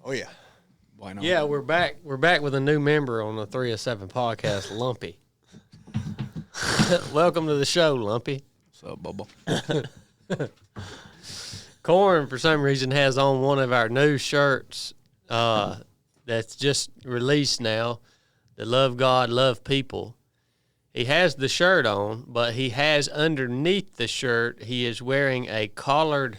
Oh, yeah. Why not? Yeah, we're back. We're back with a new member on the 3 of 7 podcast, Lumpy. Welcome to the show, Lumpy. What's up, Bubba? Corn, for some reason, has on one of our new shirts that's just released now, the Love God, Love People. He has the shirt on, but he has underneath the shirt, he is wearing a collared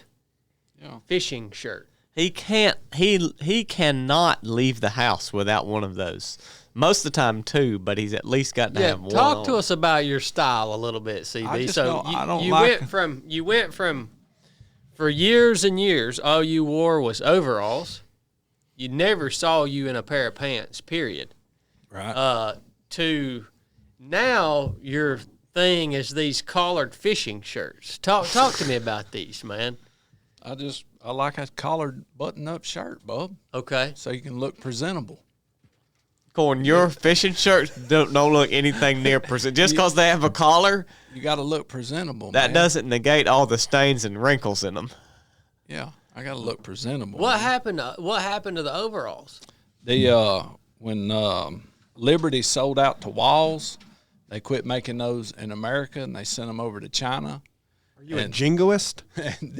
fishing shirt. He cannot leave the house without one of those. Most of the time, two, but he's at least got to have one. Talk to us about your style a little bit, CB. You went from for years and years, all you wore was overalls. You never saw you in a pair of pants, period. Right. To now, your thing is these collared fishing shirts. Talk to me about these, man. I like a collared button-up shirt, Bub. Okay. So you can look presentable. Corn, your fishing shirts don't look anything near present. Just because they have a collar, you got to look presentable. That doesn't negate all the stains and wrinkles in them. Yeah, I got to look presentable. What happened to the overalls? When Liberty sold out to Walls, they quit making those in America and they sent them over to China. Are you a jingoist? And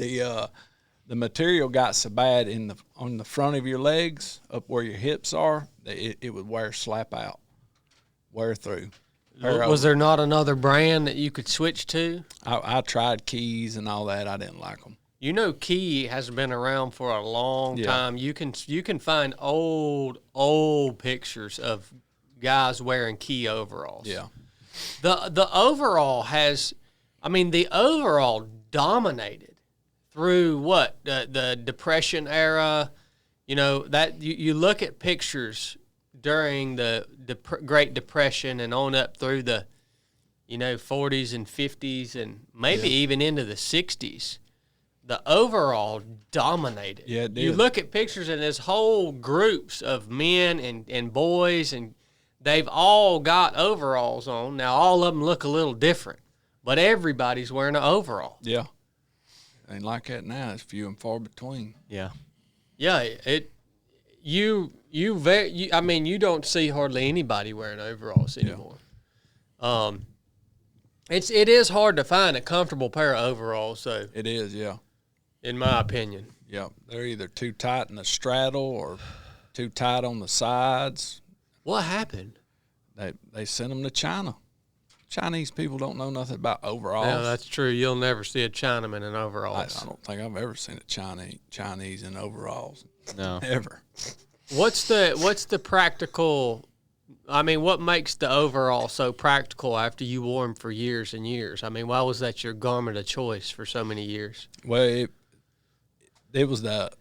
the material got so bad on the front of your legs, up where your hips are, that it would wear through. Was there not another brand that you could switch to? I tried Keys and all that. I didn't like them. You know, Key has been around for a long time. You can find old pictures of guys wearing Key overalls. Yeah. The overall the overall dominated through what the Depression era. You know that you look at pictures during the Great Depression and on up through the 40s and 50s and maybe even into the 60s. The overall dominated. Yeah, it did. You look at pictures and there's whole groups of men and boys, and they've all got overalls on. Now, all of them look a little different, but everybody's wearing an overall. Yeah. Ain't like that now. It's few and far between. Yeah. Yeah, you don't see hardly anybody wearing overalls anymore. Yeah. It is hard to find a comfortable pair of overalls, though. It is, yeah. In my opinion. Yeah, they're either too tight in the straddle or too tight on the sides. What happened? They sent them to China. Chinese people don't know nothing about overalls. Yeah, that's true. You'll never see a Chinaman in overalls. I don't think I've ever seen a Chinese in overalls. No. Ever. What's the practical? I mean, what makes the overall so practical after you wore them for years and years? I mean, why was that your garment of choice for so many years? Well, it was the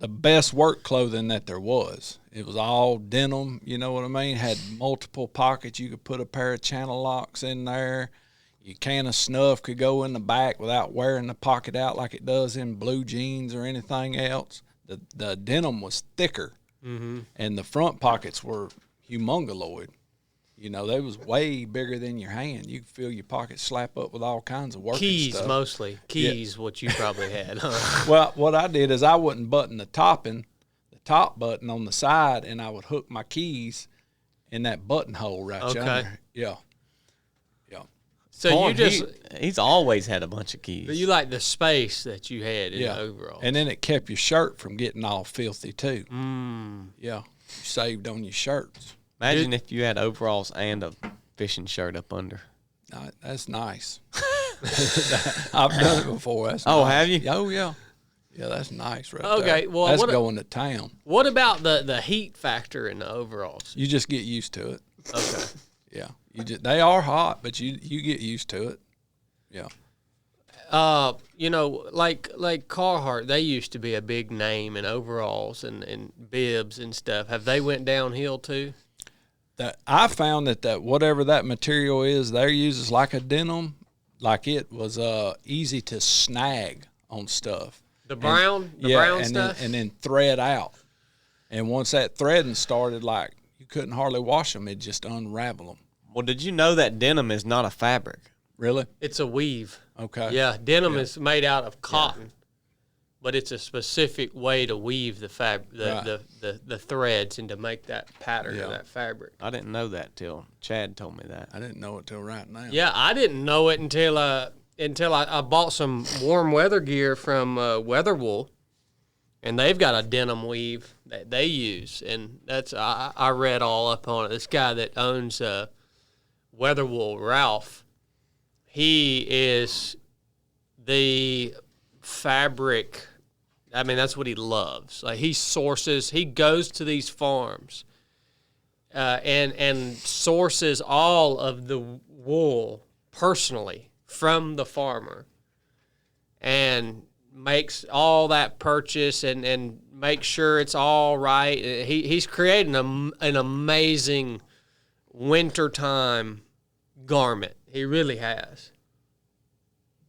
best work clothing that there was. It was all denim, you know what I mean? Had multiple pockets. You could put a pair of channel locks in there. Your can of snuff could go in the back without wearing the pocket out like it does in blue jeans or anything else. The denim was thicker, and the front pockets were humongoloid. You know, they was way bigger than your hand. You could feel your pockets slap up with all kinds of working Keys stuff. Mostly. Keys, yeah. What you probably had, huh? Well, what I did is I wouldn't button the top button on the side, and I would hook my keys in that buttonhole right under. Yeah. Yeah. So he's always had a bunch of keys. But you like the space that you had in the overalls. And then it kept your shirt from getting all filthy too. Yeah. You saved on your shirts. Imagine if you had overalls and a fishing shirt up under. That's nice. I've done it before. That's nice. Have you? Oh, yeah. Yeah, that's nice right there. Okay, well, that's going to town. What about the heat factor in the overalls? You just get used to it. Okay. Yeah. They are hot, but you get used to it. Yeah. Like Carhartt, they used to be a big name in overalls and bibs and stuff. Have they went downhill too? I found that whatever that material is they use is like a denim, like it was easy to snag on stuff. The brown stuff? And then thread out. And once that threading started, like you couldn't hardly wash them, it'd just unravel them. Well, did you know that denim is not a fabric? Really? It's a weave. Okay. Yeah, denim is made out of cotton. but it's a specific way to weave the the threads and to make that pattern of that fabric. I didn't know that till Chad told me that. I didn't know it till right now. Yeah, I didn't know it until I bought some warm weather gear from Weather Wool, and they've got a denim weave that they use, and that's I read all up on it. This guy that owns Weather Wool, Ralph, he is the fabric. I mean, that's what he loves. Like he goes to these farms and sources all of the wool personally from the farmer and makes all that purchase and makes sure it's all right. He's creating an amazing wintertime garment. He really has.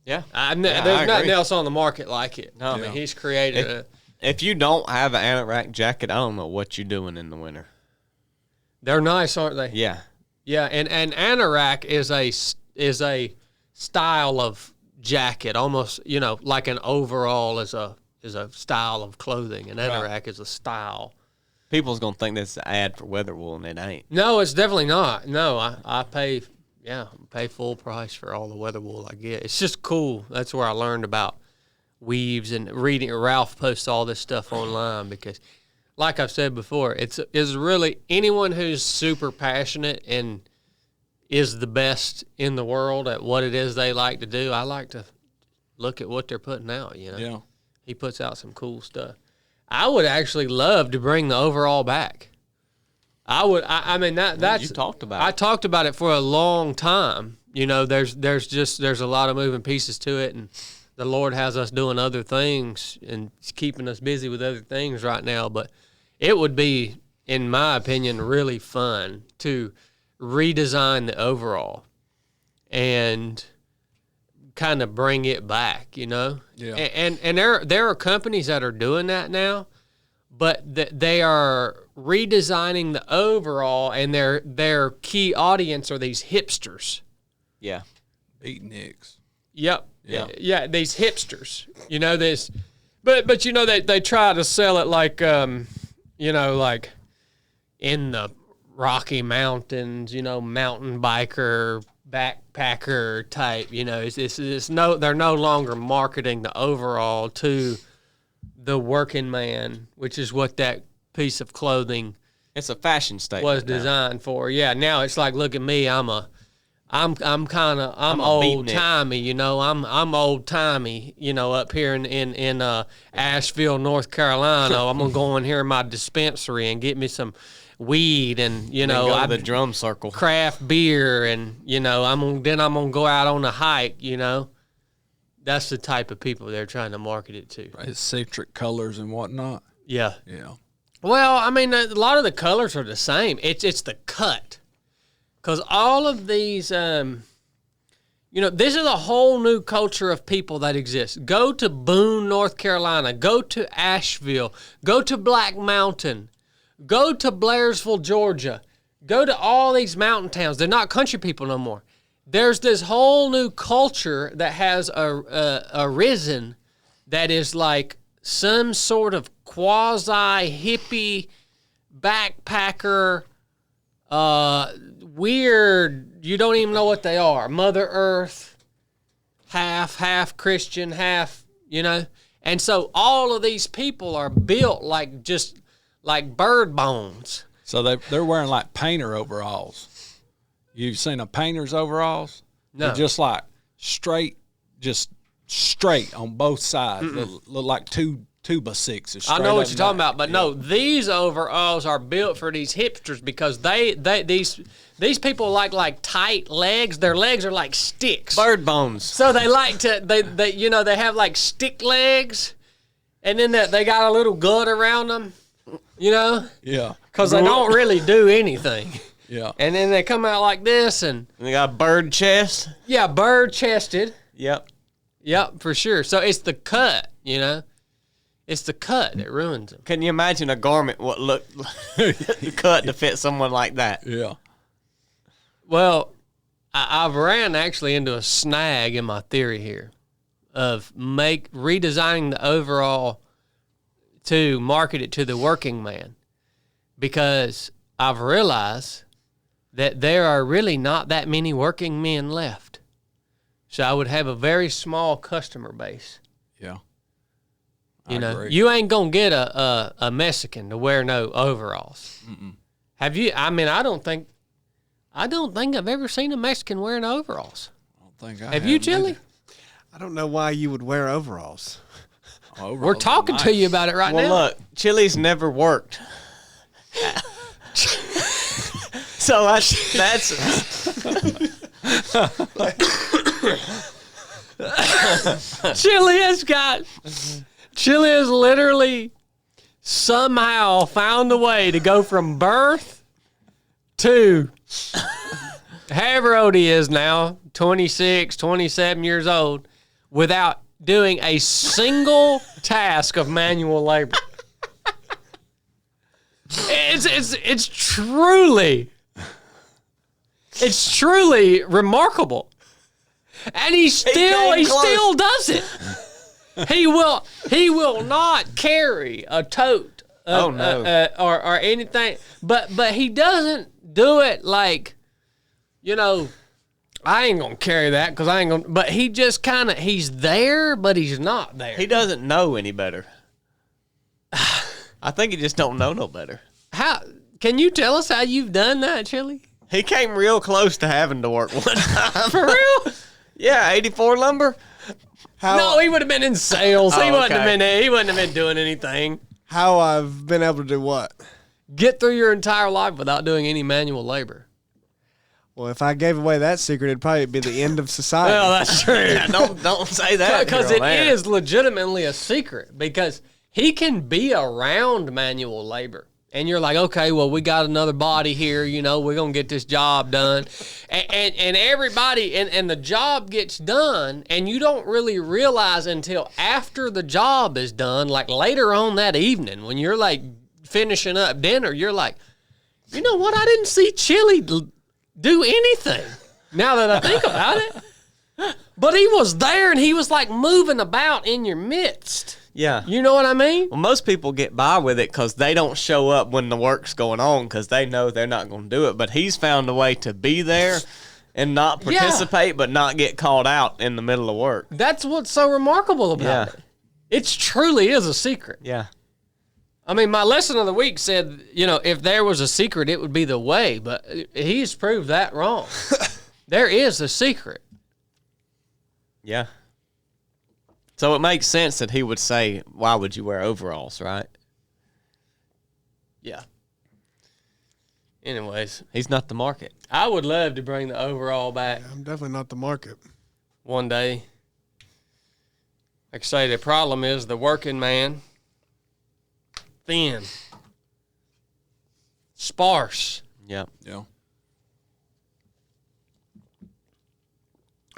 Yeah. There's nothing else on the market like it. No, I mean, he's created if you don't have an anorak jacket, I don't know what you're doing in the winter. They're nice, aren't they? Yeah. Yeah, and anorak is a style of jacket, almost, like an overall is a style of clothing. An anorak is a style. People's gonna think this is an ad for Weather Wool, and it ain't. No, it's definitely not. No, I pay full price for all the Weather Wool I get. It's just cool. That's where I learned about weaves and reading. Ralph posts all this stuff online because, like I've said before, it's really anyone who's super passionate and is the best in the world at what it is they like to do. I like to look at what they're putting out. Yeah. He puts out some cool stuff. I would actually love to bring the overall back. I would. I mean that's. You talked about it. I talked about it for a long time. There's a lot of moving pieces to it, and the Lord has us doing other things and keeping us busy with other things right now. But it would be, in my opinion, really fun to redesign the overall and kind of bring it back. Yeah. And there are companies that are doing that now, but they are redesigning the overall, and their key audience are these hipsters. Yeah. Beatniks. Yep. Yeah. Yeah, these hipsters. This, but they try to sell it like like in the Rocky Mountains, mountain biker, backpacker type. They're no longer marketing the overall to the working man, which is what that piece of clothing It's a fashion statement was designed for. Yeah, now it's like, look at me, I'm old timey, I'm old timey, up here in Asheville, North Carolina. I'm gonna go in here in my dispensary and get me some weed and go to the drum circle, craft beer, and I'm gonna go out on a hike. That's the type of people they're trying to market it to. Right, citric colors and whatnot. Yeah. Yeah. Well, I mean, a lot of the colors are the same. It's the cut. Because all of these, this is a whole new culture of people that exists. Go to Boone, North Carolina. Go to Asheville. Go to Black Mountain. Go to Blairsville, Georgia. Go to all these mountain towns. They're not country people no more. There's this whole new culture that has arisen that is like some sort of quasi-hippie backpacker, weird, you don't even know what they are. Mother Earth, half Christian, half, And so all of these people are built like bird bones. So they're wearing like painter overalls. You've seen a painter's overalls? No. They're just like straight on both sides. Look like two by sixes. I know what you're talking about, but no, these overalls are built for these hipsters because these people like tight legs. Their legs are like sticks, bird bones. So they like to they have like stick legs, and then they got a little gut around them, Yeah. because they don't really do anything. Yeah. And then they come out like this, and they got a bird chest. Yeah, bird chested. Yep, for sure. So it's the cut, It's the cut that ruins them. Can you imagine a garment what look cut to fit someone like that? Yeah. Well, I've ran actually into a snag in my theory here. redesigning the overall to market it to the working man, because I've realized that there are really not that many working men left. So I would have a very small customer base. Yeah. You know, agree. you ain't gonna get a Mexican to wear no overalls. Mm-mm. Have you? I mean, I don't think I've ever seen a Mexican wearing overalls. I don't think I Have you, Chili? either. I don't know why you would wear overalls. Overalls We're are talking to nice. you about it right Well, now. look, Chili's never worked. So that's Chili has literally somehow found a way to go from birth to however old he is now, 26, 27 years old, without doing a single task of manual labor. It's truly remarkable. And he still does it. He will not carry a tote or anything, but he doesn't do it like, you know, I ain't gonna carry that because I ain't gonna. But he just he's there, but he's not there. he doesn't know any better. I think he just don't know no better. How can you tell us how you've done that, Chili? He came real close to having to work one time. For real? Yeah, 84 lumber. No, he would have been in sales. Oh, He wouldn't have okay. been. He wouldn't have been doing anything. How I've been able to do what? Get through your entire life without doing any manual labor. Well, if I gave away that secret, it'd probably be the end of society. Well, that's true. Yeah, don't say that. Because girl, it there. is legitimately a secret. Because he can be around manual labor. And you're like, okay, well, we got another body here. You know, we're going to get this job done. And everybody, and the job gets done, and you don't really realize until after the job is done, like later on that evening, when you're like finishing up dinner, you're like, you know what? I didn't see Chili do anything now that I think about it. But he was there, and he was like moving about in your midst. Yeah. You know what I mean? Well, most people get by with it because they don't show up when the work's going on because they know they're not going to do it. But he's found a way to be there and not participate, but not get called out in the middle of work. That's what's so remarkable about it. It truly is a secret. Yeah. I mean, my lesson of the week said, you know, if there was a secret, it would be the way. But he's proved that wrong. There is a secret. Yeah. So it makes sense that he would say, why would you wear overalls, right? Yeah. Anyways, He's not the market. I would love to bring the overall back I'm definitely not the market. one day. Like I say, the problem is the working man, thin, sparse. Yeah. Yeah.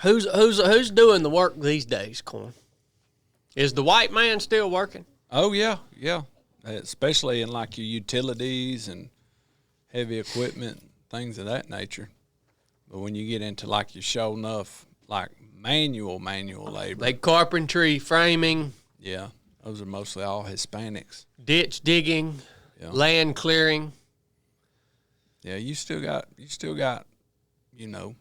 Who's doing the work these days, Corn? Is the white man still working? Oh yeah, yeah. Especially in like your utilities and heavy equipment, things of that nature. But when you get into like your show enough, like manual labor, Like carpentry, framing, yeah, those are mostly all Hispanics. ditch digging, Yeah. land clearing. Yeah, you still got, you know,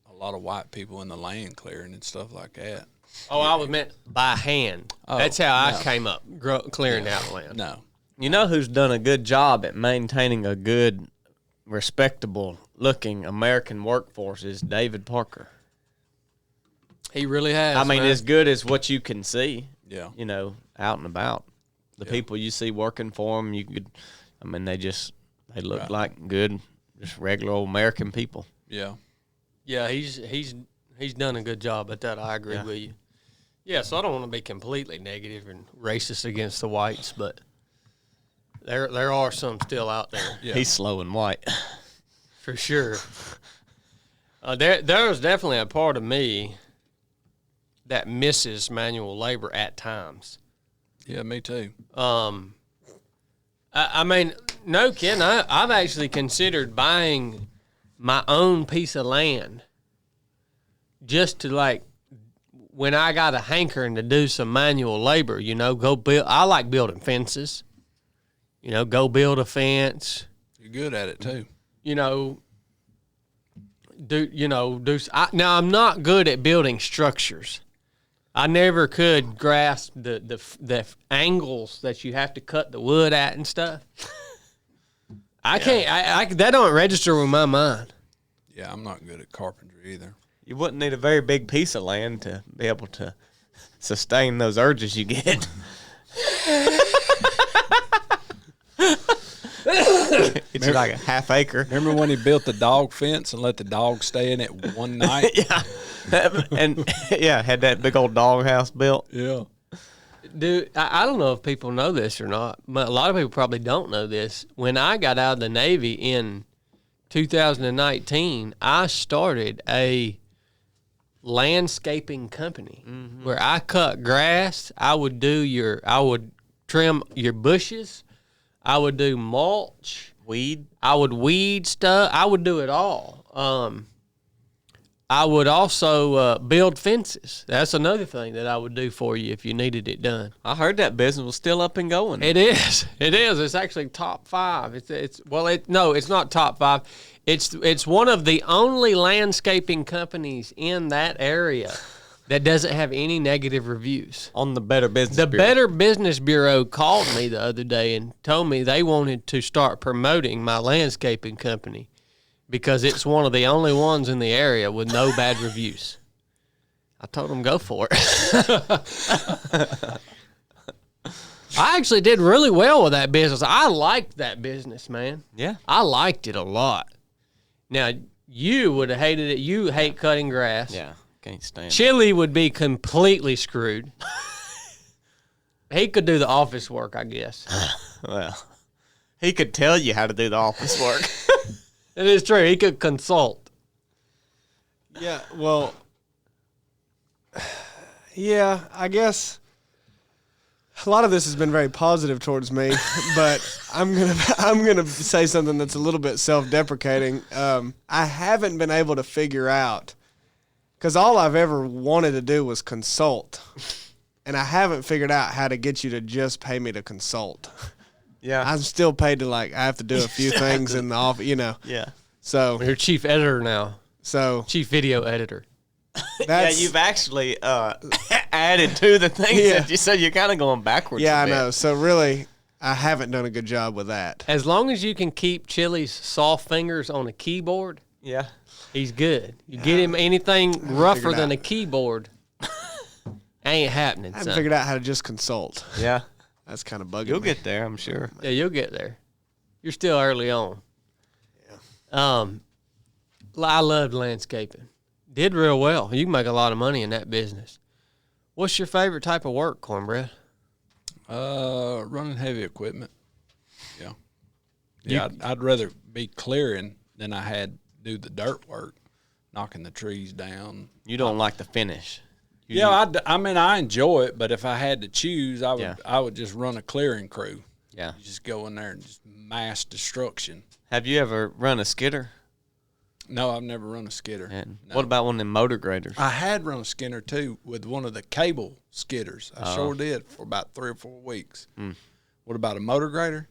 a lot of white people in the land clearing and stuff like that. Oh, I was meant by hand. Oh, That's how I no. came up, clearing out land. No, You know who's done a good job at maintaining a good, respectable-looking American workforce is David Parker. He really has. I mean, man. as good as what you can see, yeah, you know, out and about. The Yeah. people you see working for him, they look like good, just regular old American people. yeah, Yeah, he's done a good job at that. I agree Yeah. with you. Yeah, so I don't want to be completely negative and racist against the whites, but there are some still out there yeah. He's slow and white. for sure. There's definitely a part of me that misses manual labor at times. Yeah, me too. I mean, no kidding. I've actually considered buying my own piece of land just to like, when I got a hankering to do some manual labor, go build. I like building fences. Go build a fence. You're good at it too. Now I'm not good at building structures. I never could grasp the angles that you have to cut the wood at and stuff. I can't. That don't register with my mind. Yeah, I'm not good at carpentry either. You wouldn't need a very big piece of land to be able to sustain those urges you get. It's like a half acre. Remember when he built the dog fence and let the dog stay in it one night? Yeah. And had that big old dog house built. Yeah. Dude, I don't know if people know this or not, but a lot of people probably don't know this. When I got out of the Navy in 2019, I started a landscaping company where I cut grass. I would trim your bushes. I would do mulch. Weed. I would weed stuff. I would do it all. I would also build fences. That's another thing that I would do for you if you needed it done. I heard that business was still up and going. It is. It is. It's actually top 5. It's not top 5. It's one of the only landscaping companies in that area that doesn't have any negative reviews. On the Better Business The Bureau. Better Business Bureau called me the other day and told me they wanted to start promoting my landscaping company because it's one of the only ones in the area with no bad reviews. I told them go for it. I actually did really well with that business. I liked that business, man. Yeah. I liked it a lot. Now, you would have hated it. You hate cutting grass. Yeah. Can't stand it. Chili would be completely screwed. He could do the office work, I guess. Well, he could tell you how to do the office work. It is true. He could consult. Yeah, well, yeah, I guess a lot of this has been very positive towards me, but I'm gonna say something that's a little bit self-deprecating. I haven't been able to figure out, because all I've ever wanted to do was consult, and I haven't figured out how to get you to just pay me to consult. Yeah. I'm still paid to, I have to do a few things in the office, Yeah. So You're chief editor now. So Chief video editor. Yeah, you've actually added to the things that you said. You're kind of going backwards. Yeah, a I bit. know. So really, I haven't done a good job with that. As long as you can keep Chili's soft fingers on a keyboard, Yeah. he's good. You get him anything rougher figured than out. a keyboard, ain't happening, I haven't son. figured out how to just consult. Yeah. That's kind of bugging You'll me. get there, I'm sure. Yeah, you'll get there. You're still early on. Yeah. I loved landscaping. Did real well. You can make a lot of money in that business. What's your favorite type of work, Cornbread? Running heavy equipment. Yeah. Yeah, I'd rather be clearing than I had do the dirt work, knocking the trees down. You don't like the finish. I mean, I enjoy it, but if I had to choose, I would just run a clearing crew. Yeah. You just go in there and just mass destruction. Have you ever run a skidder? No, I've never run a skidder. And No. what about one of them motor graders? I had run a skidder too with one of the cable skidders. I sure did for about 3 or 4 weeks. What about a motor grader?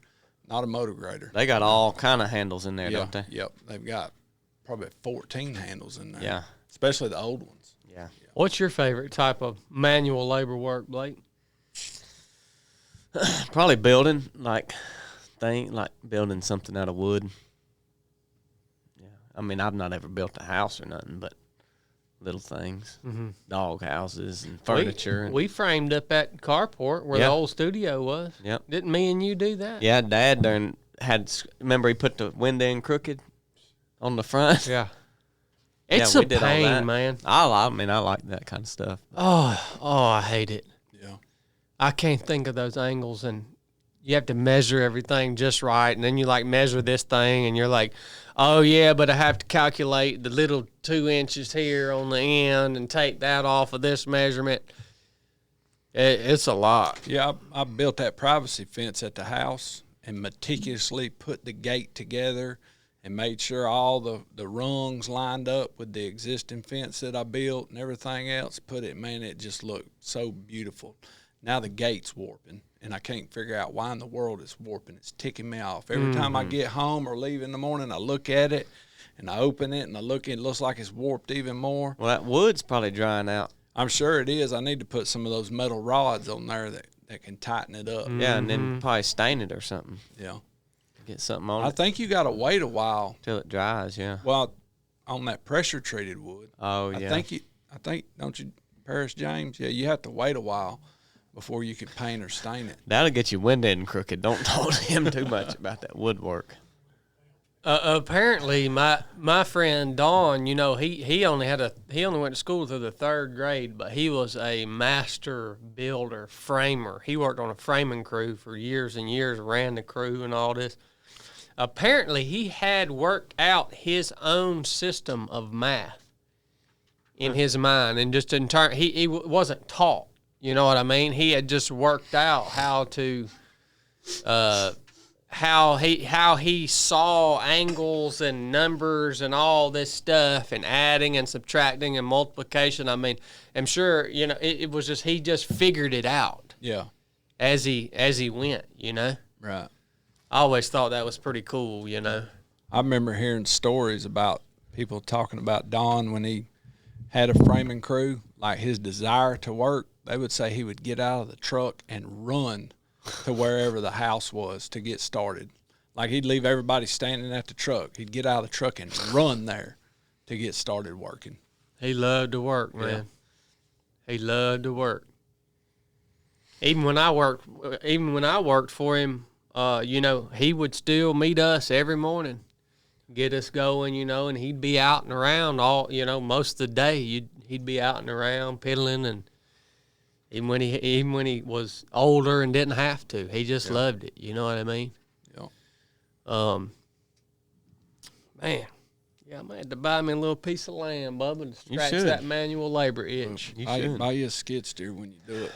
Not a motor grader. They got all kind of handles in there, Yeah, don't they? Yep. They've got probably 14 handles in there. Yeah. Especially the old ones. Yeah. What's your favorite type of manual labor work, Blake? Probably building, like building something out of wood. Yeah. I mean, I've not ever built a house or nothing, but little things, dog houses and furniture. We framed up that carport where the old studio was. Yep. Didn't me and you do that? Yeah, Dad remember he put the window in crooked on the front? Yeah. It's we a did all pain, that. man. I like that kind of stuff. Oh, I hate it. Yeah. I can't think of those angles, and you have to measure everything just right, and then you measure this thing, and you're like, oh yeah, but I have to calculate the little 2 inches here on the end and take that off of this measurement. It's a lot. Yeah, I built that privacy fence at the house and meticulously put the gate together and made sure all the rungs lined up with the existing fence that I built and everything else. It just looked so beautiful. Now the gate's warping, and I can't figure out why in the world it's warping. It's ticking me off. Every time I get home or leave in the morning, I look at it, and I open it, and I look, it looks like it's warped even more. Well, that wood's probably drying out. I'm sure it is. I need to put some of those metal rods on there that can tighten it up. Yeah, and then probably stain it or something. Yeah. Get something on I it think you got to wait a while. till it dries, yeah. Well, on that pressure treated wood. Oh, yeah. I think, don't you, Paris James? Yeah, you have to wait a while before you can paint or stain it. That'll get you winded and crooked. Don't talk to him too much about that woodwork. Apparently, my friend Don, you know, he only went to school through the 3rd grade, but he was a master builder, framer. He worked on a framing crew for years and years, ran the crew and all this. Apparently, he had worked out his own system of math in his mind, and just in turn, he wasn't taught. You know what I mean? He had just worked out how to. How he saw angles and numbers and all this stuff and adding and subtracting and multiplication. I mean, I'm sure, you know, it was just, he just figured it out. Yeah. As he went, you know. Right. I always thought that was pretty cool, you know. I remember hearing stories about people talking about Don when he had a framing crew, like his desire to work. They would say he would get out of the truck and run to wherever the house was to get started. Like he'd leave everybody standing at the truck. He'd get out of the truck and run there to get started working. He loved to work, man. Yeah. He loved to work. Even when I worked for him, you know, he would still meet us every morning, get us going, you know, and he'd be out and around most of the day. He'd be out and around piddling, and even when he was older and didn't have to, he just loved it. You know what I mean? Yeah. Man, yeah, I might have to buy me a little piece of land, Bubba, to scratch that manual labor itch. Buy you a skid steer when you do it.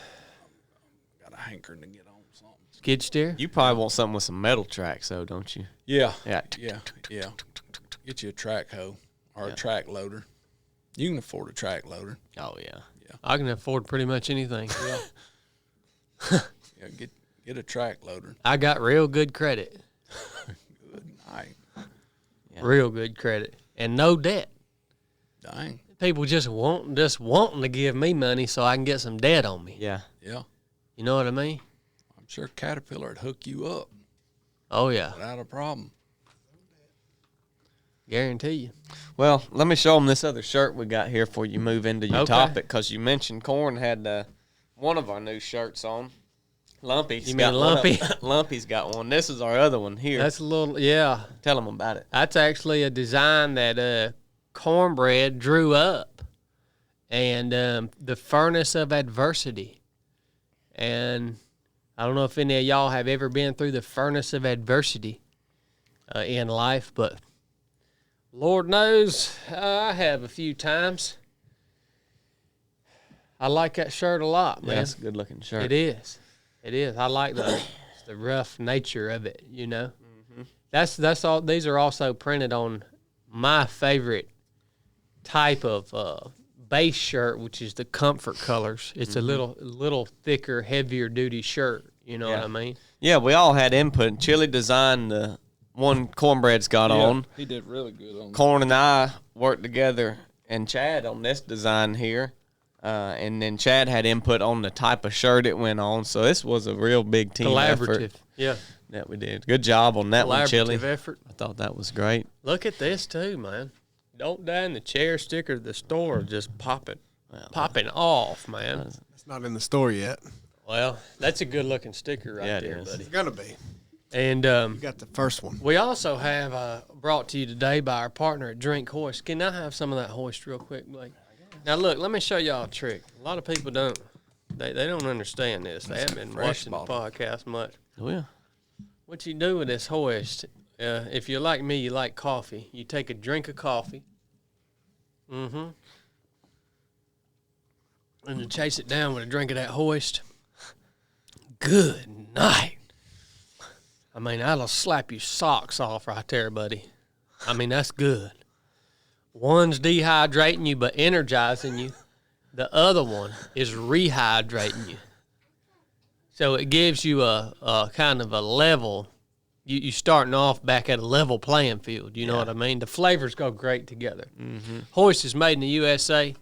Got a hankering to get on something. Skid steer? You probably want something with some metal tracks, though, don't you? Yeah. Yeah. Yeah. Get you a track hoe or a track loader. You can afford a track loader. Oh, yeah. I can afford pretty much anything. Yeah. Get a track loader. I got real good credit. Good night. Yeah. Real good credit. And no debt. Dang. People just wanting to give me money so I can get some debt on me. Yeah. Yeah. You know what I mean? I'm sure Caterpillar would hook you up. Oh, yeah. Without a problem. Guarantee you. Well, let me show them this other shirt we got here before you move into your topic, because you mentioned Corn had one of our new shirts on. Lumpy's You mean Lumpy? Lumpy's got one. This is our other one here. That's a little, yeah. Tell them about it. That's actually a design that Cornbread drew up, and the furnace of adversity. And I don't know if any of y'all have ever been through the furnace of adversity in life, but Lord knows I have a few times. I like that shirt a lot, man. Yeah, that's a good-looking shirt. It is. It is. I like the rough nature of it, you know. Mm-hmm. That's all. These are also printed on my favorite type of base shirt, which is the comfort colors. It's a little thicker, heavier duty shirt. You know what I mean? Yeah, we all had input. Chili designed the one Cornbread's got on. He did really good on Corn and I worked together, and Chad on this design here. And then Chad had input on the type of shirt it went on. So this was a real big team Collaborative. effort. Yeah. That we did. Good job on that one, Chili. Collaborative effort. I thought that was great. Look at this too, man. Don't die in the chair sticker at the store just popping off, man. It's not in the store yet. Well, that's a good looking sticker right Yeah, it there, is. buddy. It's gonna be. And You got the first one. we also have brought to you today by our partner at Drink Hoist. Can I have some of that Hoist real quick, Blake? Now look, let me show y'all a trick. A lot of people don't. They don't understand this. They haven't been watching the podcast much. Oh, yeah. What you do with this Hoist, if you're like me, you like coffee. You take a drink of coffee. And you chase it down with a drink of that Hoist. Good night. I mean, that'll slap your socks off right there, buddy. I mean, that's good. One's dehydrating you but energizing you. The other one is rehydrating you. So it gives you a kind of a level. You starting off back at a level playing field. You know what I mean? The flavors go great together. Mm-hmm. HOIST is made in the USA.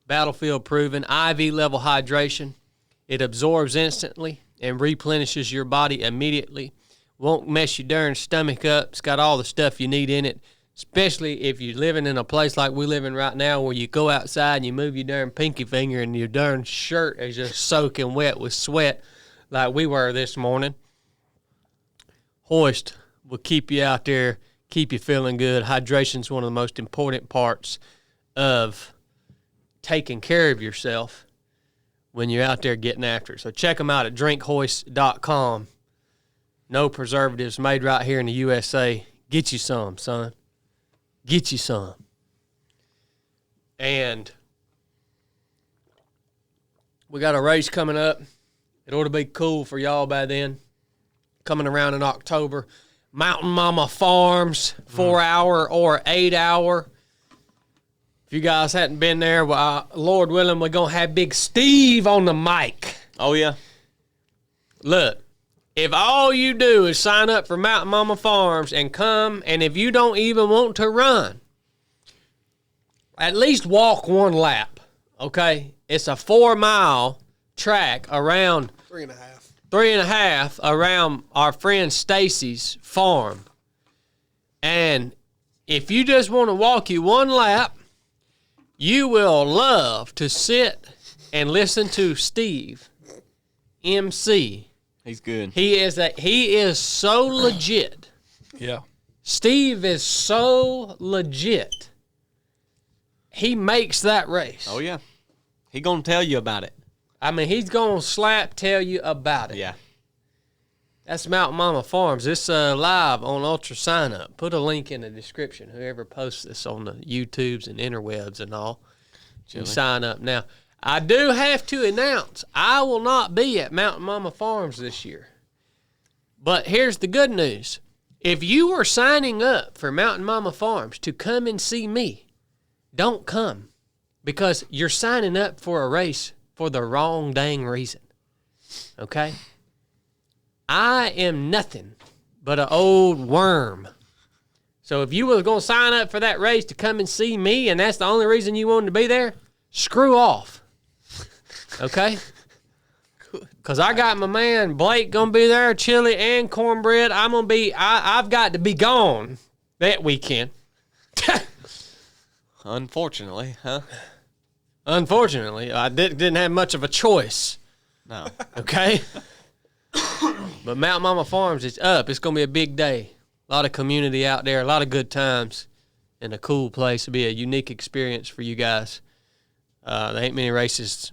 Battlefield proven. IV level hydration. It absorbs instantly and replenishes your body immediately. Won't mess your darn stomach up. It's got all the stuff you need in it, especially if you're living in a place like we live in right now where you go outside and you move your darn pinky finger and your darn shirt is just soaking wet with sweat like we were this morning. HOIST will keep you out there, keep you feeling good. Hydration is one of the most important parts of taking care of yourself when you're out there getting after it. So check them out at drinkhoist.com. No preservatives, made right here in the USA. Get you some, son. Get you some. And we got a race coming up. It ought to be cool for y'all by then. Coming around in October. Mountain Mama Farms, 4-hour or 8-hour. If you guys hadn't been there, well, Lord willing, we're going to have Big Steve on the mic. Oh, yeah. Look, if all you do is sign up for Mountain Mama Farms and come, and if you don't even want to run, at least walk one lap, okay? It's a 4-mile track around 3.5 around our friend Stacy's farm. And if you just want to walk you one lap, you will love to sit and listen to Steve MC. He's good. He is so legit. Yeah. Steve is so legit. He makes that race. Oh, yeah. He going to tell you about it. I mean, he's going to tell you about it. Yeah. That's Mountain Mama Farms. It's live on Ultra Sign Up. Put a link in the description. Whoever posts this on the YouTubes and interwebs and all, you sign up now. I do have to announce I will not be at Mountain Mama Farms this year. But here's the good news. If you are signing up for Mountain Mama Farms to come and see me, don't come because you're signing up for a race for the wrong dang reason. Okay? I am nothing but an old worm. So if you were going to sign up for that race to come and see me and that's the only reason you wanted to be there, screw off. Okay? Because I got my man Blake going to be there, Chili and Cornbread. I've got to be gone that weekend. Unfortunately, huh? Unfortunately, I didn't have much of a choice. No. Okay? But Mountain Mama Farms is up. It's going to be a big day. A lot of community out there, a lot of good times, and a cool place. It'll be a unique experience for you guys. There ain't many races.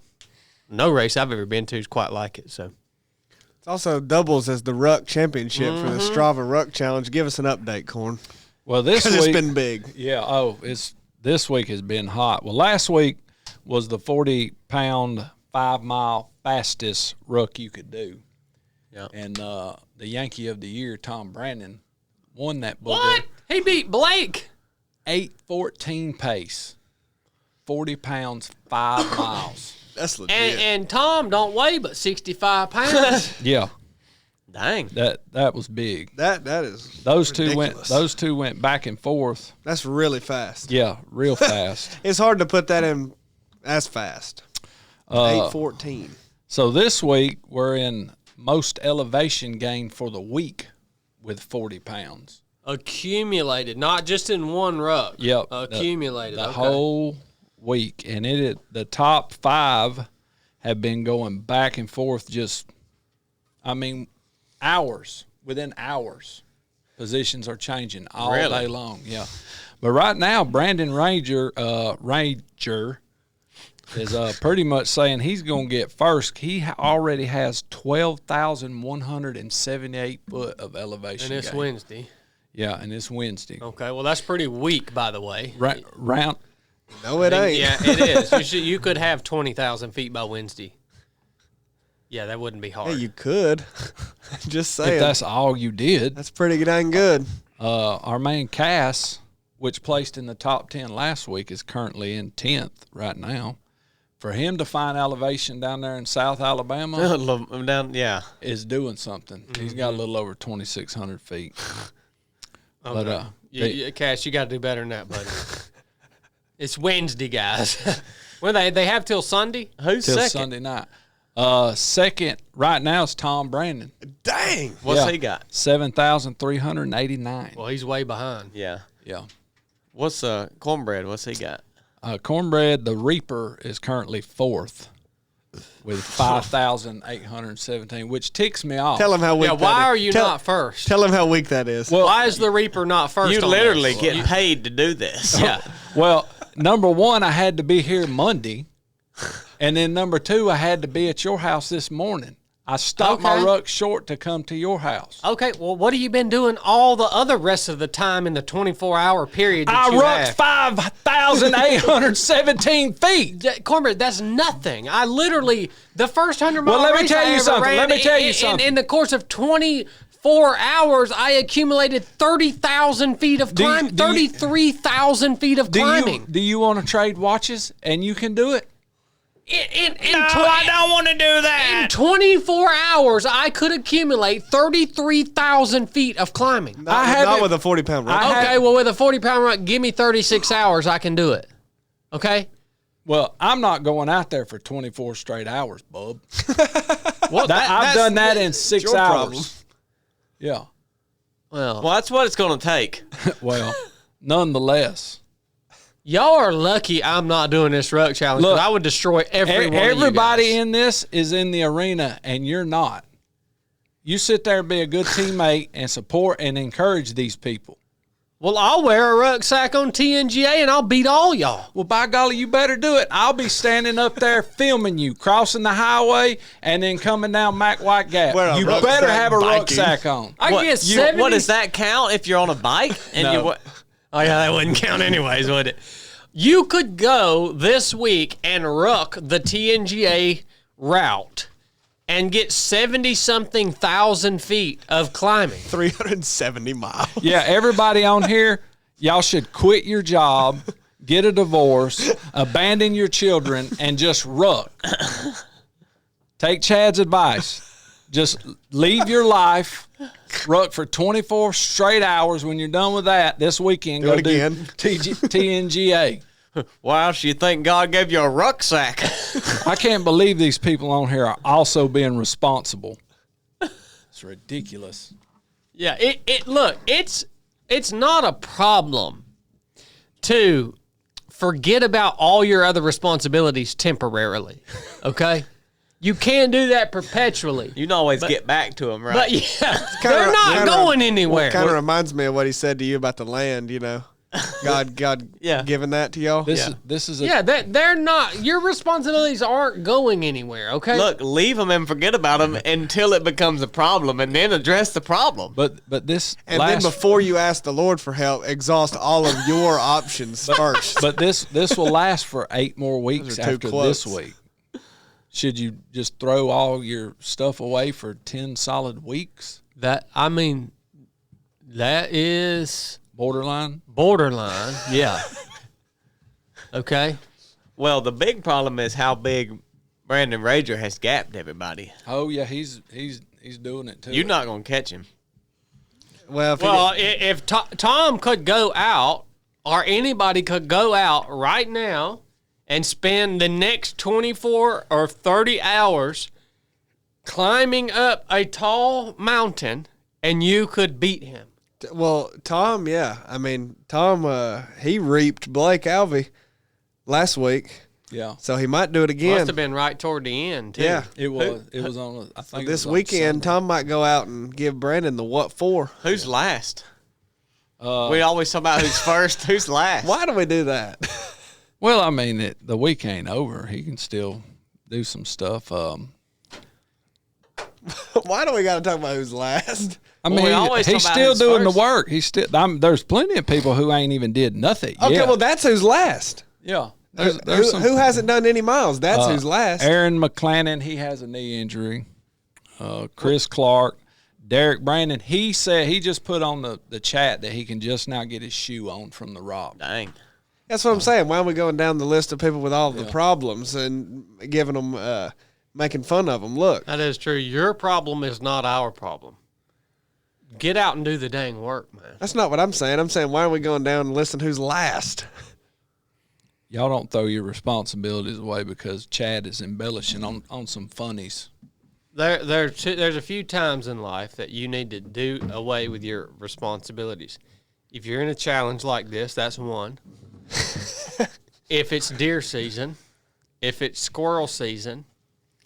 No race I've ever been to is quite like it. So It's also doubles as the Ruck championship for the Strava Ruck Challenge. Give us an update, Corn. Well, this week it's been big. Yeah. This week has been hot. Well, last week was the 40-pound 5-mile fastest ruck you could do. yeah. And the Yankee of the Year, Tom Brandon, won that booger. What? He beat Blake. 8:14 pace, 40 pounds, 5 miles. That's legit. And Tom don't weigh but 65 pounds. Yeah, Dang. that was big. that is Those ridiculous. two went back and forth. That's really fast. Yeah, real fast. It's hard to put that in as fast. 8:14. So this week we're in most elevation gain for the week with 40 pounds. Accumulated, not just in one ruck. Yep. Accumulated. The okay. whole week. And the top 5 have been going back and forth hours, within hours. Positions are changing all day long. Yeah. But right now, Brandon Ranger is pretty much saying he's going to get first. He already has 12,178 foot of elevation And it's gain. Wednesday. Yeah, and it's Wednesday. Okay, well, that's pretty weak, by the way. Round. No, it ain't. Yeah, it is. You could have 20,000 feet by Wednesday. Yeah, that wouldn't be hard. Hey, you could. Just saying. If that's all you did. That's pretty dang good. Our man Cass, which placed in the top 10 last week, is currently in 10th right now. For him to find elevation down there in South Alabama is doing something. Mm-hmm. He's got a little over 2,600 feet. Okay. But Cass, you got to do better than that, buddy. It's Wednesday, guys. Well, they have till Sunday. Who's till second? Sunday night. Second right now is Tom Brandon. Dang. What's he got? 7,389. Well, he's way behind. Yeah. Yeah. What's Cornbread? What's he got? Cornbread the Reaper is currently 4th with 5,817, which ticks me off. Tell him how weak. Why are you not first? Tell him how weak that is. Well, why is the Reaper not first? You on literally this? get paid to do this. Yeah. Well, number one, I had to be here Monday, and then number two, I had to be at your house this morning. I stopped my ruck short to come to your house. Okay, well, what have you been doing all the other rest of the time in the 24-hour period that you rucked 5,817 feet. Cornbread, that's nothing. I literally, the first 100-mile Well, let me race tell I you ever something. ran, Let me tell you something. In the course of 24 hours, I accumulated 30,000 feet of climbing, 33,000 feet of climbing. Do you want to trade watches and you can do it? I don't want to do that. In 24 hours, I could accumulate 33,000 feet of climbing. Not with a 40-pound ruck. Okay, well, with a 40-pound ruck, give me 36 hours, I can do it. Okay? Well, I'm not going out there for 24 straight hours, bub. Well, I've done that in 6 hours. problem. Yeah. Well, that's what it's going to take. Well, nonetheless. y'all are lucky I'm not doing this ruck challenge. Look, I would destroy every one everybody of you guys. in this is in the arena, and you're not. You sit there and be a good teammate and support and encourage these people. Well, I'll wear a rucksack on TNGA and I'll beat all y'all. Well, by golly, you better do it. I'll be standing up there filming you, crossing the highway, and then coming down Mac White Gap. Wear a You rucksack better have a biking. rucksack on. I get 70. What does that count if you're on a bike? And No. Oh, yeah, that wouldn't count anyways, would it? You could go this week and ruck the TNGA route and get 70-something thousand feet of climbing. 370 miles. Yeah, everybody on here, y'all should quit your job, get a divorce, abandon your children, and just ruck. Take Chad's advice. Just leave your life, ruck for 24 straight hours. When you're done with that, this weekend, Do go it again. TNGA. Wow, so you think God gave you a rucksack? I can't believe these people on here are also being responsible. It's ridiculous. Yeah, look, it's not a problem to forget about all your other responsibilities temporarily, okay? You can do that perpetually. You can always get back to them, right? But yeah, they're not going anywhere. Kind of reminds me of what he said to you about the land, you know. God Yeah. giving that to y'all. This is a Yeah, they're not. Your responsibilities aren't going anywhere. Okay. Look, leave them and forget about them until it becomes a problem, and then address the problem. but this And last, then before you ask the Lord for help, exhaust all of your options first. but this will last for 8 more weeks Those are two after quotes. this week. Should you just throw all your stuff away for 10 solid weeks? that is Borderline. Yeah. Okay. Well, the big problem is how big Brandon Rager has gapped everybody. Oh yeah, he's doing it too. You're not going to catch him. Well, If Tom could go out, or anybody could go out right now and spend the next 24 or 30 hours climbing up a tall mountain, and you could beat him. well, Tom, yeah. I mean, Tom, he reaped Blake Alvey last week, Yeah, so he might do it again. Must have been right toward the end, too. Yeah. it was on. I think it This was on weekend, Sunday. Tom might go out and give Brandon the what for. Who's last? We always talk about who's first, who's last. Why do we do that? Well, I mean, the week ain't over. He can still do some stuff. Why do we got to talk about who's last? I Well, mean, we always he's talk about still who's doing first. the work. He's still. There's plenty of people who ain't even did nothing. Okay, yet. well, that's who's last. yeah. There's some, Who hasn't done any miles? That's who's last. Aaron McClannon, he has a knee injury. Chris Clark, Derek Brandon, he said he just put on the chat that he can just now get his shoe on from the rock. Dang. That's what I'm saying. Why are we going down the list of people with all the problems and giving them, making fun of them? Look. That is true. Your problem is not our problem. Get out and do the dang work, man. That's not what I'm saying. I'm saying, why are we going down and listing who's last? Y'all don't throw your responsibilities away because Chad is embellishing on some funnies. There's a few times in life that you need to do away with your responsibilities. If you're in a challenge like this, that's one. If it's deer season, if it's squirrel season.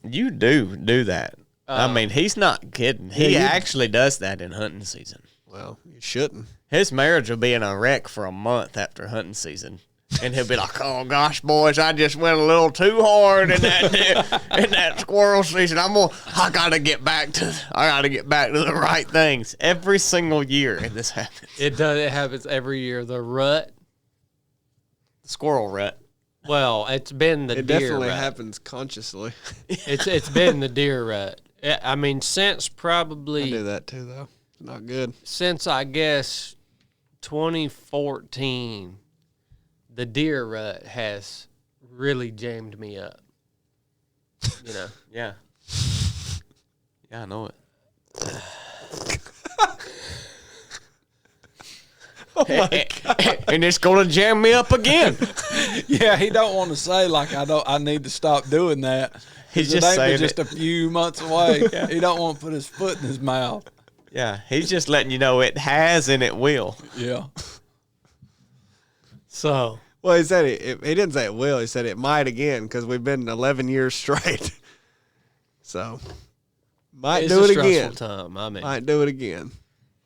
You do that. I mean, he's not kidding. He actually does that in hunting season. Well, you shouldn't. His marriage will be in a wreck for a month after hunting season. And he'll be like, "Oh gosh, boys, I just went a little too hard in that squirrel season. I gotta get back to the right things." Every single year this happens. It does. It happens every year. The rut. The squirrel rut. Well, it's been the It deer definitely rut. happens consciously. It's been the deer rut. I mean, since I probably do that too, though. It's not good. since I guess 2014, the deer rut has really jammed me up. You know. Yeah. Yeah, I know it. Oh my God. And it's gonna jam me up again. Yeah, he don't want to say like I need to stop doing that. He's It just ain't but saying just it. a few months away. He don't want to put his foot in his mouth. Yeah, he's just letting you know it has and it will. Yeah. So Well, he said he didn't say it will. He said it might again because we've been 11 years straight. So, might it's do a it stressful again. time. I mean, Might do it again.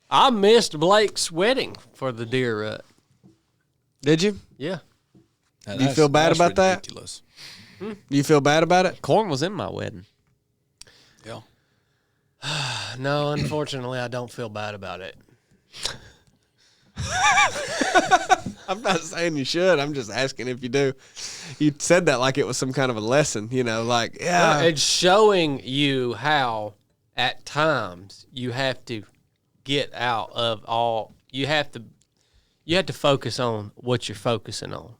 I missed Blake's wedding for the deer rut. Did you? Yeah. Now, Do you feel bad that's about that? ridiculous. Do you feel bad about it? Corn was in my wedding. Yeah. No, unfortunately, I don't feel bad about it. I'm not saying you should. I'm just asking if you do. You said that like it was some kind of a lesson, like, yeah. It's showing you how, at times, you have to get out of all. You have to focus on what you're focusing on.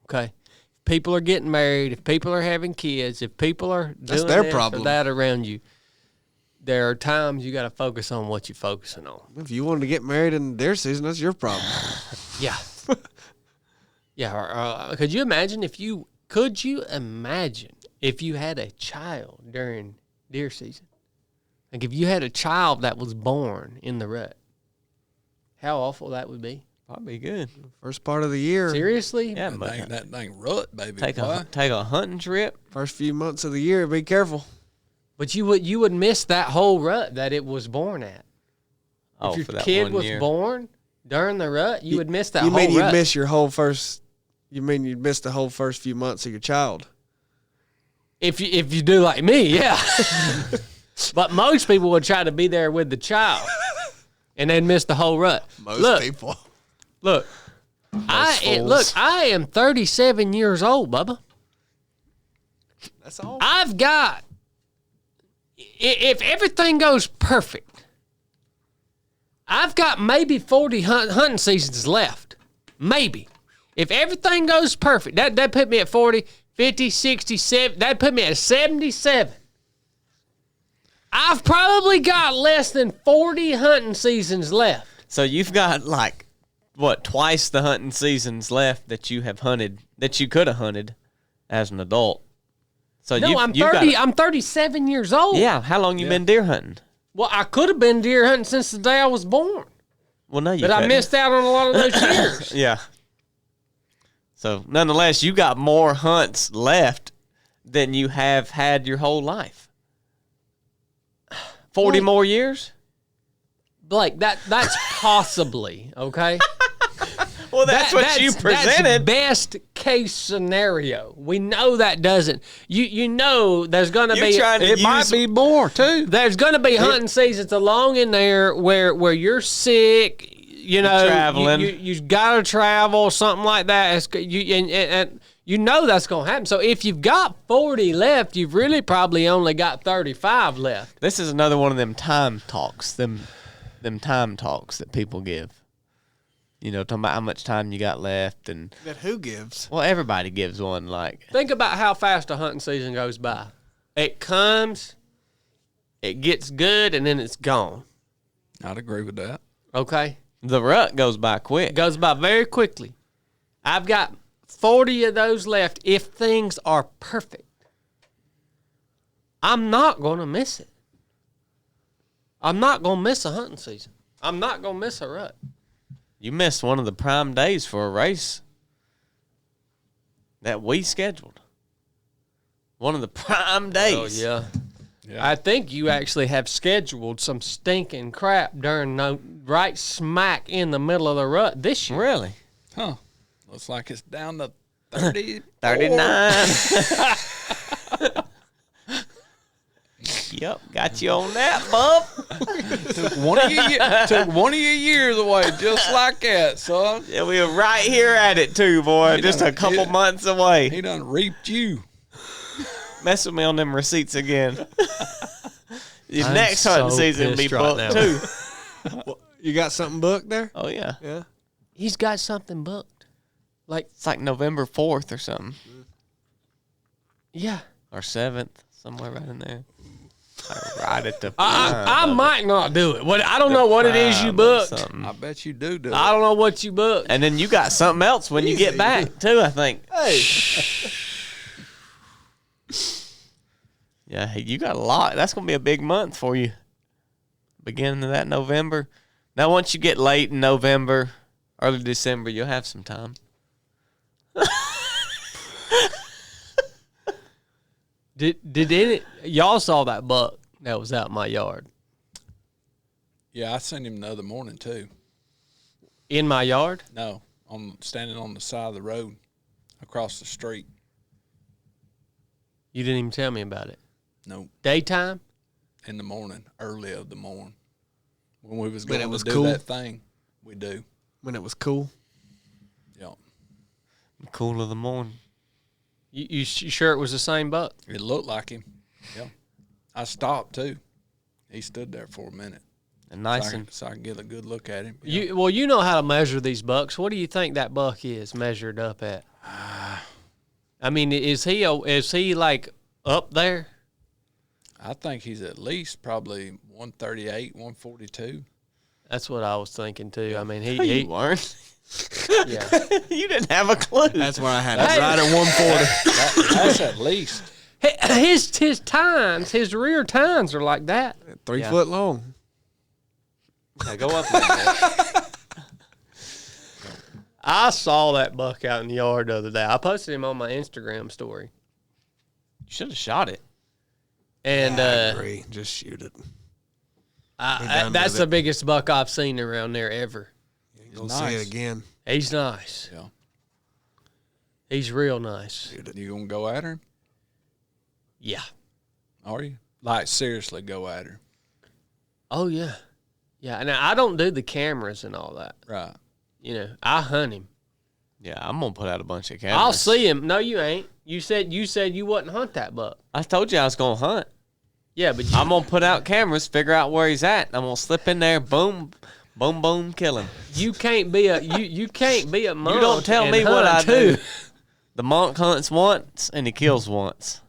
Okay, if people are getting married, if people are having kids, if people are doing their this problem. or that around you, there are times you got to focus on what you're focusing on. If you wanted to get married in their season, that's your problem. Yeah. Yeah. Could you imagine if you had a child during deer season? Like if you had a child that was born in the rut, how awful that would be. Probably good. First part of the year. Seriously? Yeah, That dang rut, baby. take boy. a hunting trip. First few months of the year, be careful. But you would miss that whole rut that it was born at. Oh, If for your that kid one was year. born during the rut, you would miss that You whole mean you'd rut. miss your whole first? You mean you'd miss the whole first few months of your child? If you do like me, yeah. But most people would try to be there with the child, and they'd miss the whole rut. Most people. Look, I am 37 years old, Bubba. That's all. I've got, if everything goes perfect, I've got maybe 40 hunting seasons left. Maybe. If everything goes perfect, that put me at 40, 50, 60, 70, that put me at 77. I've probably got less than 40 hunting seasons left. So you've got like twice the hunting seasons left that you have hunted that you could have hunted as an adult. So No, I'm 30. I'm 37 years old. Yeah, how long you been deer hunting? Well, I could have been deer hunting since the day I was born, Well, no, you. but I couldn't. missed out on a lot of those years. Yeah. So nonetheless, you got more hunts left than you have had your whole life. 40 Well, more years? Blake, that's possibly okay. Well, that's what you presented. That's best case scenario. We know that doesn't. You know there's gonna You're be. trying to It might be more too. There's gonna be hunting seasons along in there where you're sick. You know, traveling. You gotta travel, something like that. And You know that's going to happen. So if you've got 40 left, you've really probably only got 35 left. This is another one of them time talks, them time talks that people give. You know, talking about how much time you got left, and That who gives? well, everybody gives one. Like, Think about how fast a hunting season goes by. It comes, it gets good, and then it's gone. I'd agree with that. Okay? the rut goes by quick. It goes by very quickly. I've got 40 of those left if things are perfect. I'm not going to miss it. I'm not going to miss a hunting season. I'm not going to miss a rut. You missed one of the prime days for a race that we scheduled. One of the prime days. Oh, yeah. I think you actually have scheduled some stinking crap during right smack in the middle of the rut this year. Really? Huh. Looks like it's down to 30. 39. Yep, got you on that, bub. Took one of your years away just like that, son. Yeah, we were right here at it too, boy. Just a couple months away. He done reaped you. Mess with me on them receipts again. Your I'm next hunting so season will be pissed right booked now. too. You got something booked there? Oh yeah, Yeah. He's got something booked. Like, it's like November 4th or something, yeah. or 7th, somewhere right in there. Right at the. I might not do it. I don't know what it is you booked. I bet you do it. I don't know what you booked. And then you got something else when you get back too, I think. Hey. Yeah, you got a lot. That's gonna be a big month for you. Beginning of that November. Now, once you get late in November, early December, you'll have some time. Did any y'all saw that buck that was out in my yard? Yeah, I seen him the other morning too. In my yard? No, standing on the side of the road across the street. You didn't even tell me about it. No, Daytime? in the morning, early of the morning, when we was But going it was to do cool? that thing. We do. When it was cool. Yeah, Cool of the morning. You sure it was the same buck? it looked like him. Yeah, I stopped too. He stood there for a minute. And nice and So I can get a good look at him. Yeah. You know how to measure these bucks. What do you think that buck is measured up at? I mean, is he like up there? I think he's at least probably 138, 142. That's what I was thinking too. I mean, you he weren't. yeah. You didn't have a clue. That's where I had it right at 140. That's at least. His tines, his rear tines are like that. 3 Yeah. foot long. Now go up a little bit. I saw that buck out in the yard the other day. I posted him on my Instagram story. You should have shot it. And I agree. Just shoot it. done that's with the it. biggest buck I've seen around there ever. You ain't gonna see nice. it again. He's nice. Yeah. He's real nice. You gonna go at her? Yeah. Are you? Like seriously, go at her. Oh yeah. Yeah. And I don't do the cameras and all that. Right. You know, I hunt him. Yeah, I'm gonna put out a bunch of cameras. I'll see him. No, you ain't. You said you wouldn't hunt that buck. I told you I was gonna hunt. Yeah, but I'm gonna put out cameras, figure out where he's at. I'm gonna slip in there, boom, boom, boom, kill him. you can't be a you can't be a monk. You don't tell and me what I hunt, too. do. The monk hunts once and he kills once.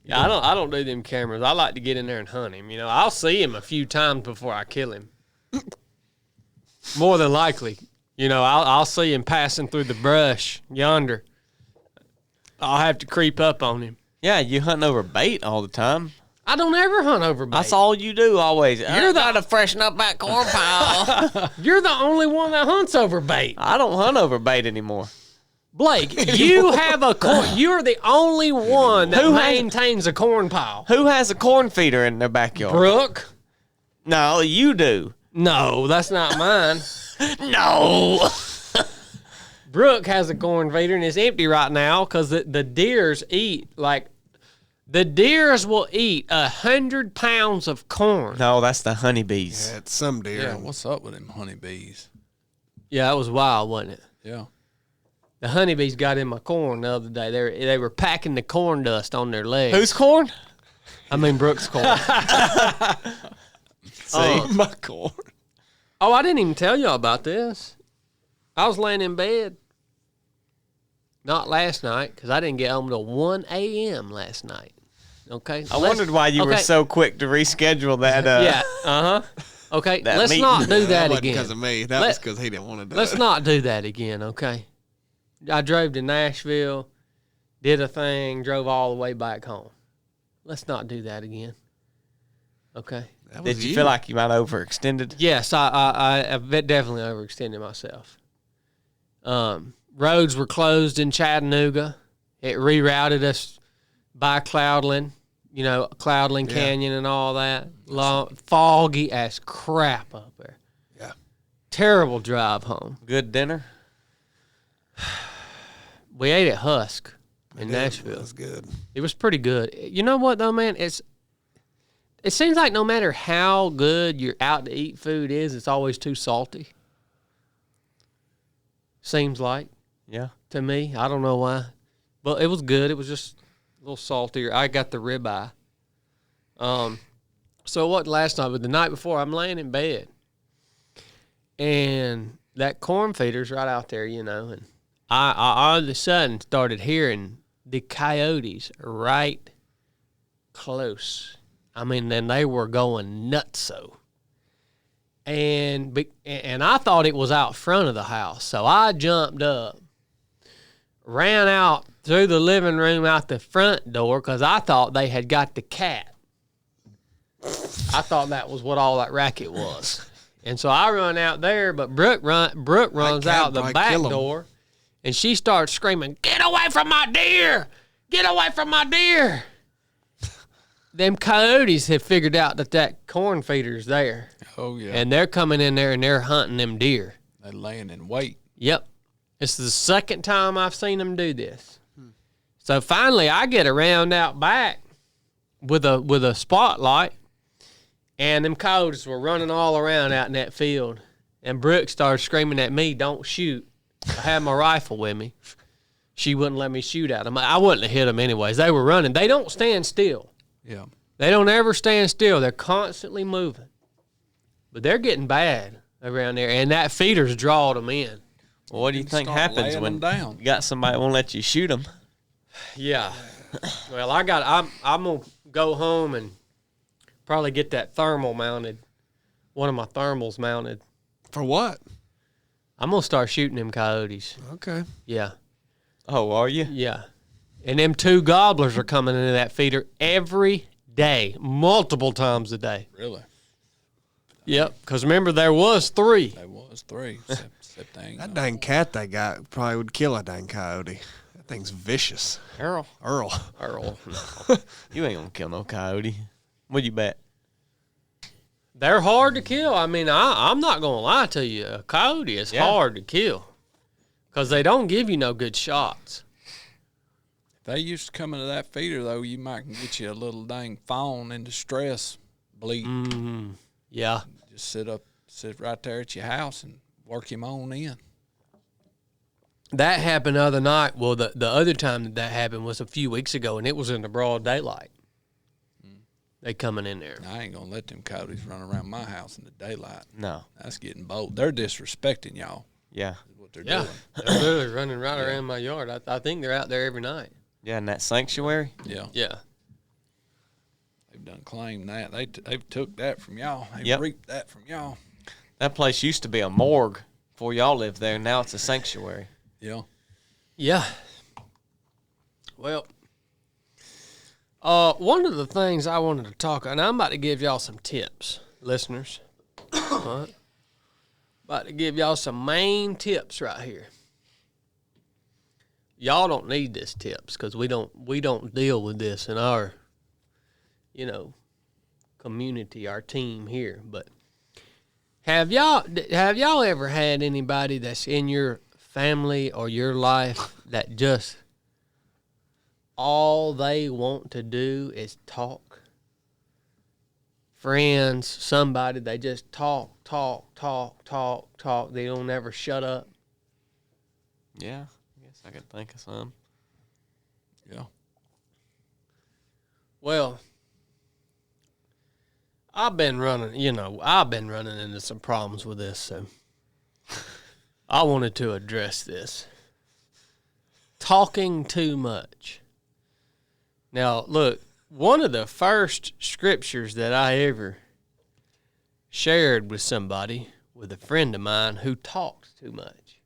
Yeah, I don't do them cameras. I like to get in there and hunt him. You know, I'll see him a few times before I kill him. More than likely, you know, I'll see him passing through the brush yonder. I'll have to creep up on him. Yeah, you hunting over bait all the time. I don't ever hunt over bait. That's all you do always. You're gotta freshen up that corn pile. You're the only one that hunts over bait. I don't hunt over bait anymore. Blake, you have a corn. You're the only one that Who has- maintains a corn pile. Who has a corn feeder in their backyard? Brooke? No, you do. No, that's not mine. No. Brooke has a corn feeder and it's empty right now because the deers eat the deers will eat 100 pounds of corn. No, that's the honeybees. Yeah, it's some deer. Yeah. What's up with them honeybees? Yeah, that was wild, wasn't it? Yeah. The honeybees got in my corn the other day. They were packing the corn dust on their legs. Whose corn? I mean Brooks' corn. See, My corn. Oh, I didn't even tell y'all about this. I was laying in bed. Not last night, because I didn't get home till 1 a.m. last night. Okay? I wondered why you were so quick to reschedule that. Yeah, Okay, that let's meeting. not do that That wasn't again. because of me. That was because he didn't want to do Let's it. not do that again, okay? I drove to Nashville, did a thing, drove all the way back home. Let's not do that again. Okay? That was Did you feel like you might have overextended? Yes, I definitely overextended myself. Roads were closed in Chattanooga. It rerouted us by Cloudland, Cloudland Canyon and all that. Foggy as crap up there. Yeah. Terrible drive home. Good dinner? We ate at Husk in Nashville. That's good. It was pretty good. You know what though, man? It seems like no matter how good your out to eat food is, it's always too salty. Seems like Yeah. to me. I don't know why, but it was good. It was just a little saltier. I got the ribeye. So what last night? But the night before, I'm laying in bed, and that corn feeder's right out there, and I all of a sudden started hearing the coyotes right close. I mean, then they were going nutso. And I thought it was out front of the house. So I jumped up, ran out through the living room out the front door because I thought they had got the cat. I thought that was what all that racket was. And so I run out there, but Brooke runs out the back door, and she starts screaming, "Get away from my deer! Get away from my deer!" Them coyotes have figured out that corn feeder's there. Oh, yeah. And they're coming in there and they're hunting them deer. They're laying in wait. Yep. It's the second time I've seen them do this. So finally I get around out back with a spotlight, and them coyotes were running all around out in that field. And Brooke started screaming at me, "Don't shoot." I had my rifle with me. She wouldn't let me shoot at them. I wouldn't have hit them anyways. They were running. They don't stand still. Yeah. They don't ever stand still. They're constantly moving. But they're getting bad around there, and that feeder's drawed them in. Well, what do you think Start happens laying when them down. you got somebody that won't let you shoot them? Yeah. Well, I'm going to go home and probably get that thermal mounted, one of my thermals mounted. For what? I'm going to start shooting them coyotes. Okay. Yeah. Oh, are you? Yeah. And them 2 gobblers are coming into that feeder every day, multiple times a day. Really? Yep. Because remember, there was 3. There was 3. Except they ain't That no dang more. cat they got probably would kill a dang coyote. That thing's vicious. Earl, Earl. Earl. you ain't gonna kill no coyote. What'd you bet? They're hard to kill. I mean, I'm not going to lie to you. A coyote is hard to kill because they don't give you no good shots. If they used to come into that feeder, though, you might can get you a little dang fawn in distress bleed. Mm-hmm. Yeah. Just sit right there at your house and work him on in. That happened the other night. Well, the other time that happened was a few weeks ago, and it was in the broad daylight. They coming in there. I ain't gonna let them coyotes run around my house in the daylight. No. That's getting bold. They're disrespecting y'all. Yeah. Is what they're Yeah. doing. They're literally running right around my yard. I think they're out there every night. Yeah, in that sanctuary. Yeah. Yeah. They've done claimed that. They've took that from y'all. They've Yep. reaped that from y'all. That place used to be a morgue before y'all lived there. Now it's a sanctuary. Yeah. Yeah. Well, one of the things I wanted to talk, and I'm about to give y'all some tips, listeners. All right? About to give y'all some main tips right here. Y'all don't need this tips because we don't deal with this in our, community, our team here. But have y'all ever had anybody that's in your family or your life that just all they want to do is talk? Friends, somebody, they just talk. They don't ever shut up. Yeah, I guess I can think of some. Yeah. Well, I've been running into some problems with this, so I wanted to address this. Talking too much. Now, look, one of the first scriptures that I ever shared with somebody, with a friend of mine who talks too much.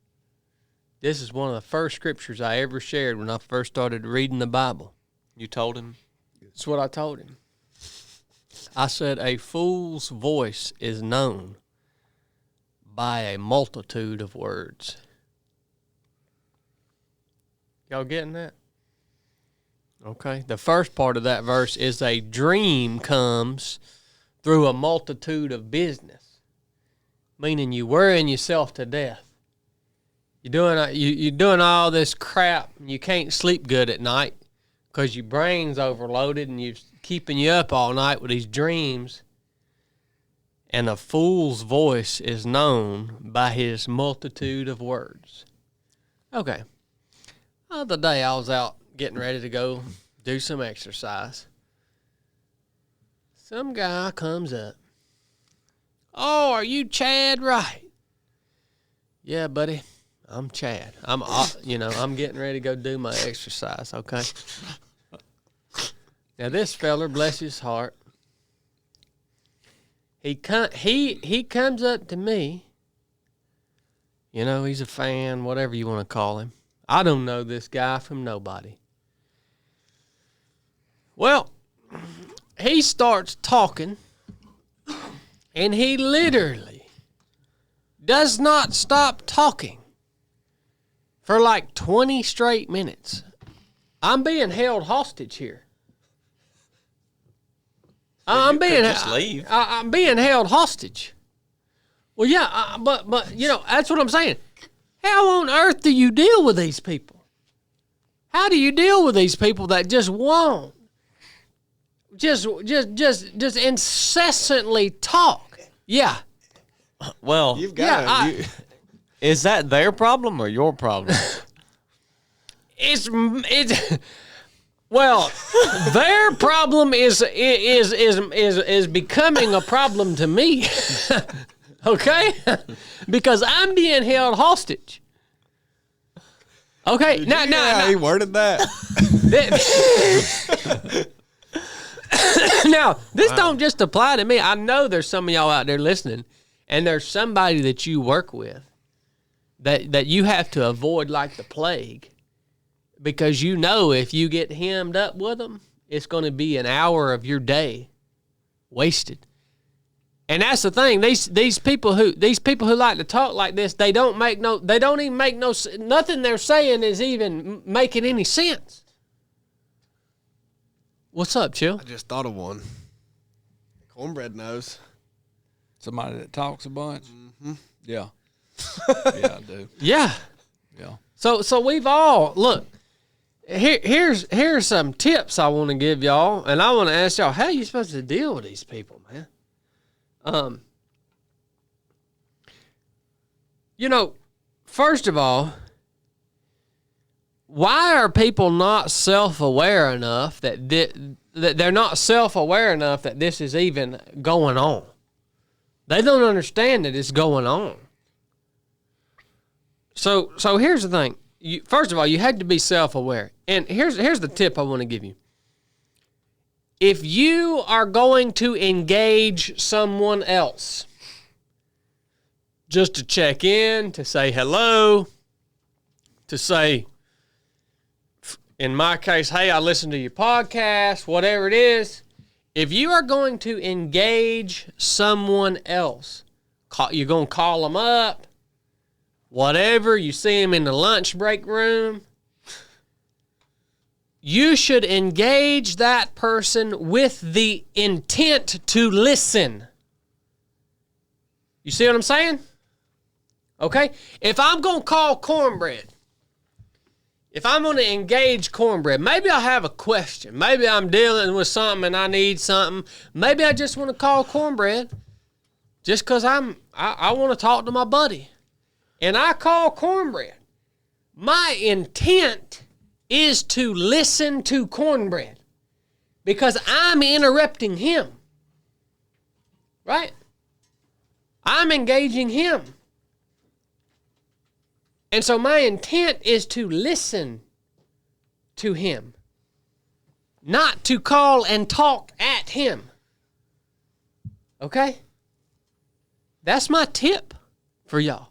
This is one of the first scriptures I ever shared when I first started reading the Bible. You told him? That's what I told him. I said, a fool's voice is known by a multitude of words. Y'all getting that? Okay. The first part of that verse is a dream comes through a multitude of business, meaning you worrying yourself to death. You're doing all this crap, and you can't sleep good at night because your brain's overloaded and you're keeping you up all night with these dreams. And a fool's voice is known by his multitude of words. Okay. The other day I was out getting ready to go do some exercise. Some guy comes up. Oh, are you Chad Wright? Yeah, buddy. I'm Chad. I'm getting ready to go do my exercise, okay? Now this feller, bless his heart, he comes up to me. You know, he's a fan, whatever you want to call him. I don't know this guy from nobody. Well, he starts talking, and he literally does not stop talking for like 20 straight minutes. I'm being held hostage here. I'm being held hostage. Well, yeah, but that's what I'm saying. How on earth do you deal with these people? How do you deal with these people that just won't, just incessantly talk? Yeah. Well, You've got to. Is that their problem or your problem? Well, their problem is becoming a problem to me. Okay? Because I'm being held hostage. Okay, now he worded that. Now, this don't just apply to me. I know there's some of y'all out there listening, and there's somebody that you work with that you have to avoid like the plague, because you know if you get hemmed up with them, it's going to be an hour of your day wasted. And that's the thing. These people who like to talk like this, nothing they're saying is even making any sense. What's up, Chill? I just thought of one. Cornbread knows. Somebody that talks a bunch? Mm-hmm. Yeah. Yeah, I do. Yeah. Yeah. So we've all, look, here's some tips I want to give y'all, and I want to ask y'all, how are you supposed to deal with these people, man? First of all, why are people not self-aware enough that they're not self-aware enough that this is even going on? They don't understand that it's going on. So here's the thing. First of all, you had to be self-aware. And here's the tip I want to give you. If you are going to engage someone else, just to check in, to say hello, to say, in my case, hey, I listened to your podcast, whatever it is, if you are going to engage someone else, you're going to call them up, whatever, you see them in the lunch break room, you should engage that person with the intent to listen. You see what I'm saying? Okay? If I'm going to call Cornbread, if I'm going to engage Cornbread, maybe I have a question. Maybe I'm dealing with something and I need something. Maybe I just want to call Cornbread just because I want to talk to my buddy. And I call Cornbread. My intent is to listen to Cornbread because I'm interrupting him. Right? I'm engaging him. And so my intent is to listen to him, not to call and talk at him. Okay? That's my tip for y'all.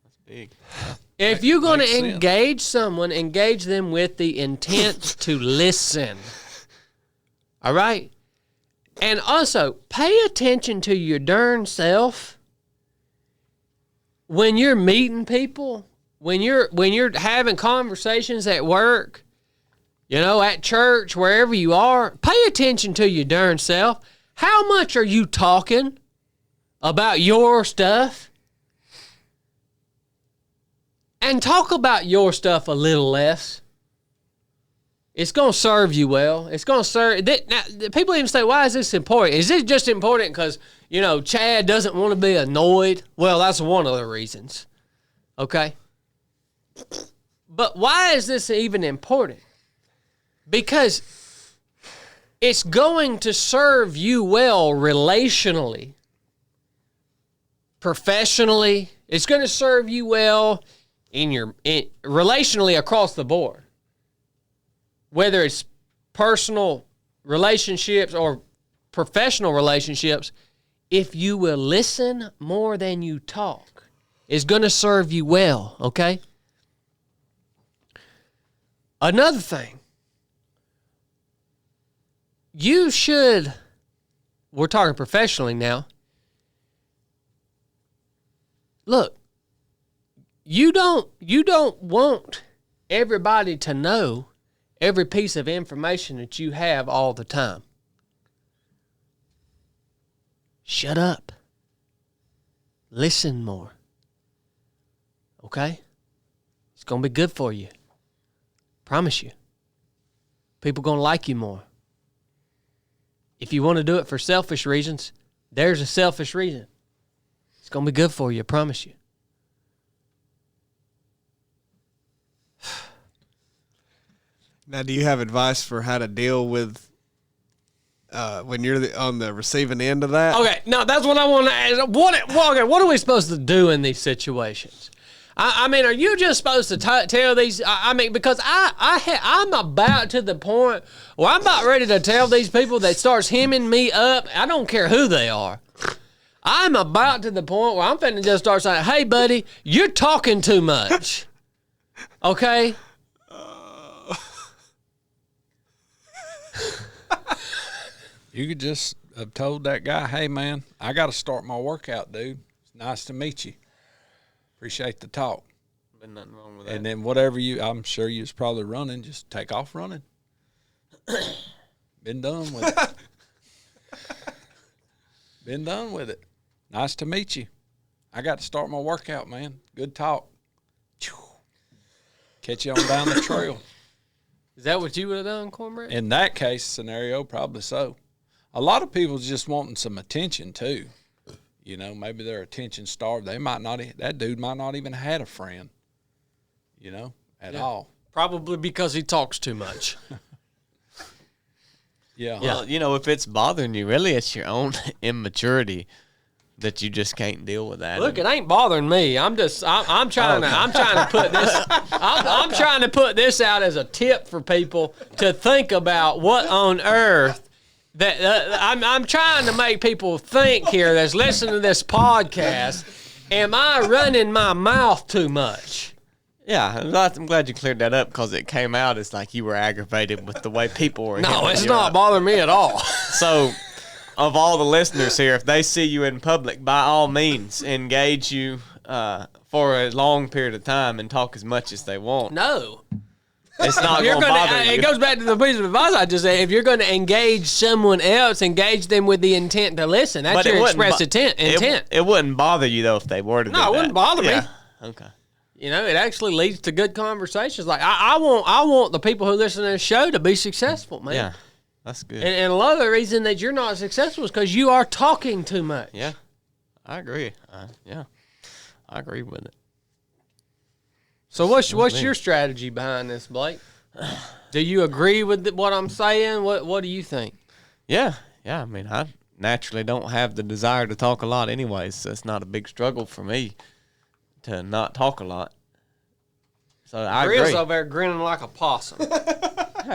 That's big. If you're going to Makes engage someone, engage them with the intent to listen. All right? And also, pay attention to your darn self when you're meeting people, when you're having conversations at work, at church, wherever you are. Pay attention to your darn self. How much are you talking about your stuff? And talk about your stuff a little less. It's going to serve you well. It's going to serve. Now, people even say, why is this important? Is it just important because, Chad doesn't want to be annoyed? Well, that's one of the reasons. Okay? But why is this even important? Because it's going to serve you well relationally, professionally. It's going to serve you well relationally across the board. Whether it's personal relationships or professional relationships, if you will listen more than you talk, it's going to serve you well, okay? Another thing, we're talking professionally now. Look, you don't want everybody to know every piece of information that you have all the time. Shut up. Listen more. Okay? It's going to be good for you. Promise you. People going to like you more. If you want to do it for selfish reasons, there's a selfish reason. It's going to be good for you, I promise you. Now, do you have advice for how to deal with when you're on the receiving end of that? Okay, no, that's what I want to ask. What are we supposed to do in these situations? I mean, are you just supposed to tell these? Because I'm about to the point where I'm about ready to tell these people that starts hemming me up. I don't care who they are. I'm about to the point where I'm finna just start saying, hey, buddy, you're talking too much. Okay? You could just have told that guy, hey, man, I got to start my workout, dude. It's nice to meet you. Appreciate the talk. Been nothing wrong with that. And then I'm sure you was probably running, just take off running. Been done with it. Been done with it. Nice to meet you. I got to start my workout, man. Good talk. Catch you on down the trail. Is that what you would have done, Cornbread? In that case scenario, probably so. A lot of people's just wanting some attention too. Maybe they're attention starved. That dude might not even had a friend, at all. Probably because he talks too much. Yeah. Well, if it's bothering you, really, it's your own immaturity that you just can't deal with that. Look, it ain't bothering me. I'm trying to put this. I'm trying to put this out as a tip for people to think about what on earth that I'm trying to make people think here that's listening to this podcast. Am I running my mouth too much? Yeah, I'm glad you cleared that up because it came out as like you were aggravated with the way people were. No, it's not bothering me at all. So, of all the listeners here, if they see you in public, by all means, engage you for a long period of time and talk as much as they want. No. It's not going to bother you. It goes back to the piece of advice I just said. If you're going to engage someone else, engage them with the intent to listen. That's your express intent. It wouldn't bother you, though, if they were to do that. No, it wouldn't bother me. Okay. It actually leads to good conversations. Like, I want the people who listen to this show to be successful, man. Yeah, that's good. And a lot of the reason that you're not successful is because you are talking too much. Yeah, I agree. I agree with it. So what's your strategy behind this, Blake? Do you agree with what I'm saying? What do you think? Yeah. I mean, I naturally don't have the desire to talk a lot anyways, so it's not a big struggle for me to not talk a lot. So I Grill's agree. over there grinning like a possum.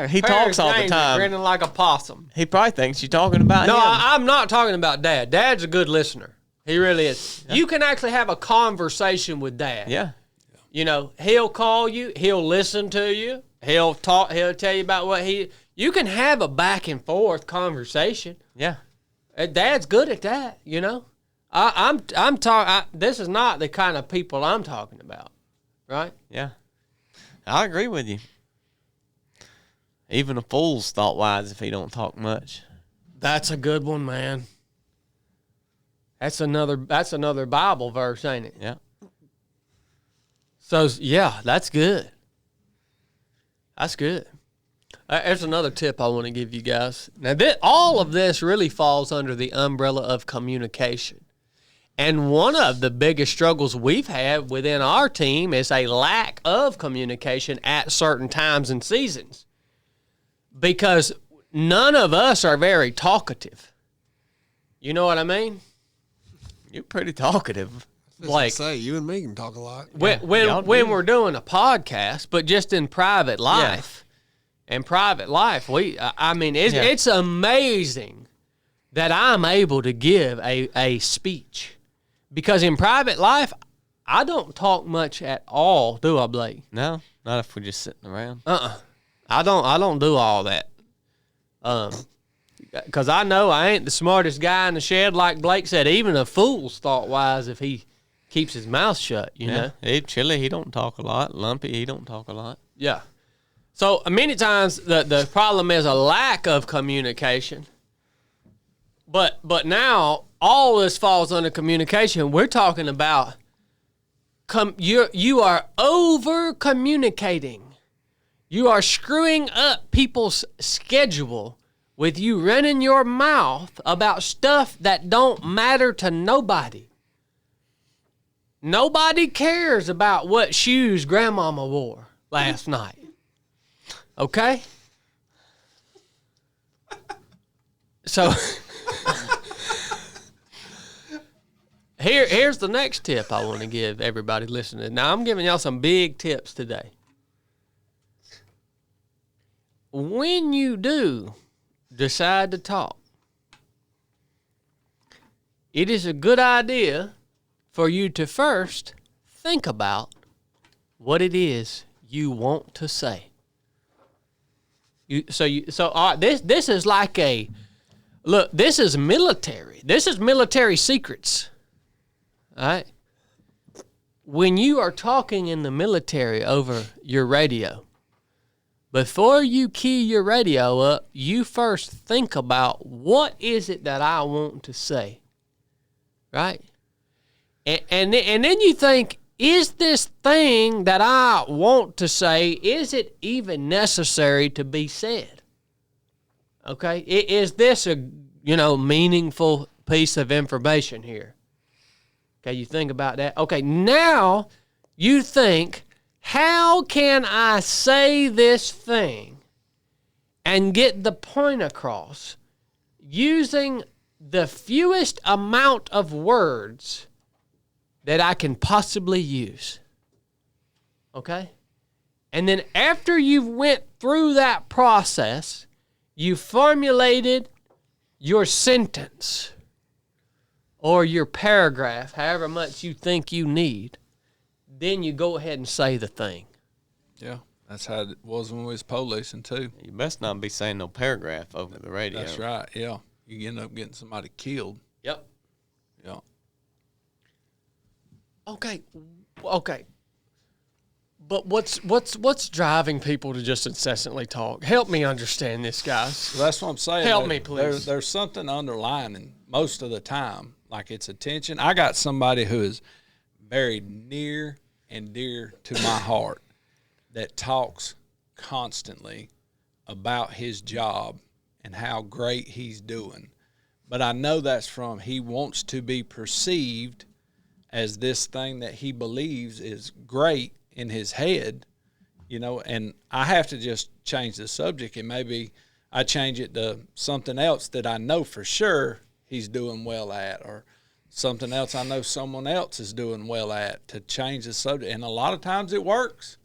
He talks all the time. Grinning like a possum. He probably thinks you're talking about No, him. I'm not talking about Dad. Dad's a good listener. He really is. Yeah. You can actually have a conversation with Dad. Yeah. You know, he'll call you. He'll listen to you. He'll talk. He'll tell you about what you can have a back and forth conversation. Yeah. Dad's good at that. You know, I'm talking. This is not the kind of people I'm talking about, right? Yeah. I agree with you. Even a fool's thought wise if he don't talk much. That's a good one, man. That's another Bible verse, ain't it? Yeah. So yeah, that's good. That's good. There's another tip I want to give you guys. Now, all of this really falls under the umbrella of communication. And one of the biggest struggles we've had within our team is a lack of communication at certain times and seasons. Because none of us are very talkative. You know what I mean? You're pretty talkative. Blake. Say, you and me can talk a lot. When we're doing a podcast, but just in private life, it's amazing that I'm able to give a speech. Because in private life, I don't talk much at all, do I, Blake? No, not if we're just sitting around. I don't do all that. Because I know I ain't the smartest guy in the shed, like Blake said. Even a fool's thought-wise if he keeps his mouth shut, you know? Chili, he don't talk a lot. Lumpy, he don't talk a lot. Yeah. So many times the problem is a lack of communication. But now all this falls under communication. We're talking about you are over-communicating. You are screwing up people's schedule with you running your mouth about stuff that don't matter to nobody. Nobody cares about what shoes Grandmama wore last night. Okay? So here's the next tip I want to give everybody listening. Now, I'm giving y'all some big tips today. When you do decide to talk, it is a good idea for you to first think about what it is you want to say. This is like this is military. This is military secrets. All right? When you are talking in the military over your radio, before you key your radio up, you first think about what is it that I want to say, right? And then you think, is this thing that I want to say, is it even necessary to be said? Okay, is this a meaningful piece of information here? Okay, you think about that. Okay, now you think, how can I say this thing and get the point across using the fewest amount of words that I can possibly use? Okay? And then after you've went through that process, you formulated your sentence or your paragraph, however much you think you need, then you go ahead and say the thing. Yeah, that's how it was when we was policing too. You best not be saying no paragraph over the radio. That's right, yeah. You end up getting somebody killed. Yep. Yeah. Okay. But what's driving people to just incessantly talk? Help me understand this, guys. Well, that's what I'm saying. Help me, please. There's something underlining most of the time, like it's attention. I got somebody who is very near and dear to my heart that talks constantly about his job and how great he's doing. But I know that's from he wants to be perceived as this thing that he believes is great in his head, you know, and I have to just change the subject, and maybe I change it to something else that I know for sure he's doing well at, or something else I know someone else is doing well at, to change the subject. And a lot of times it works,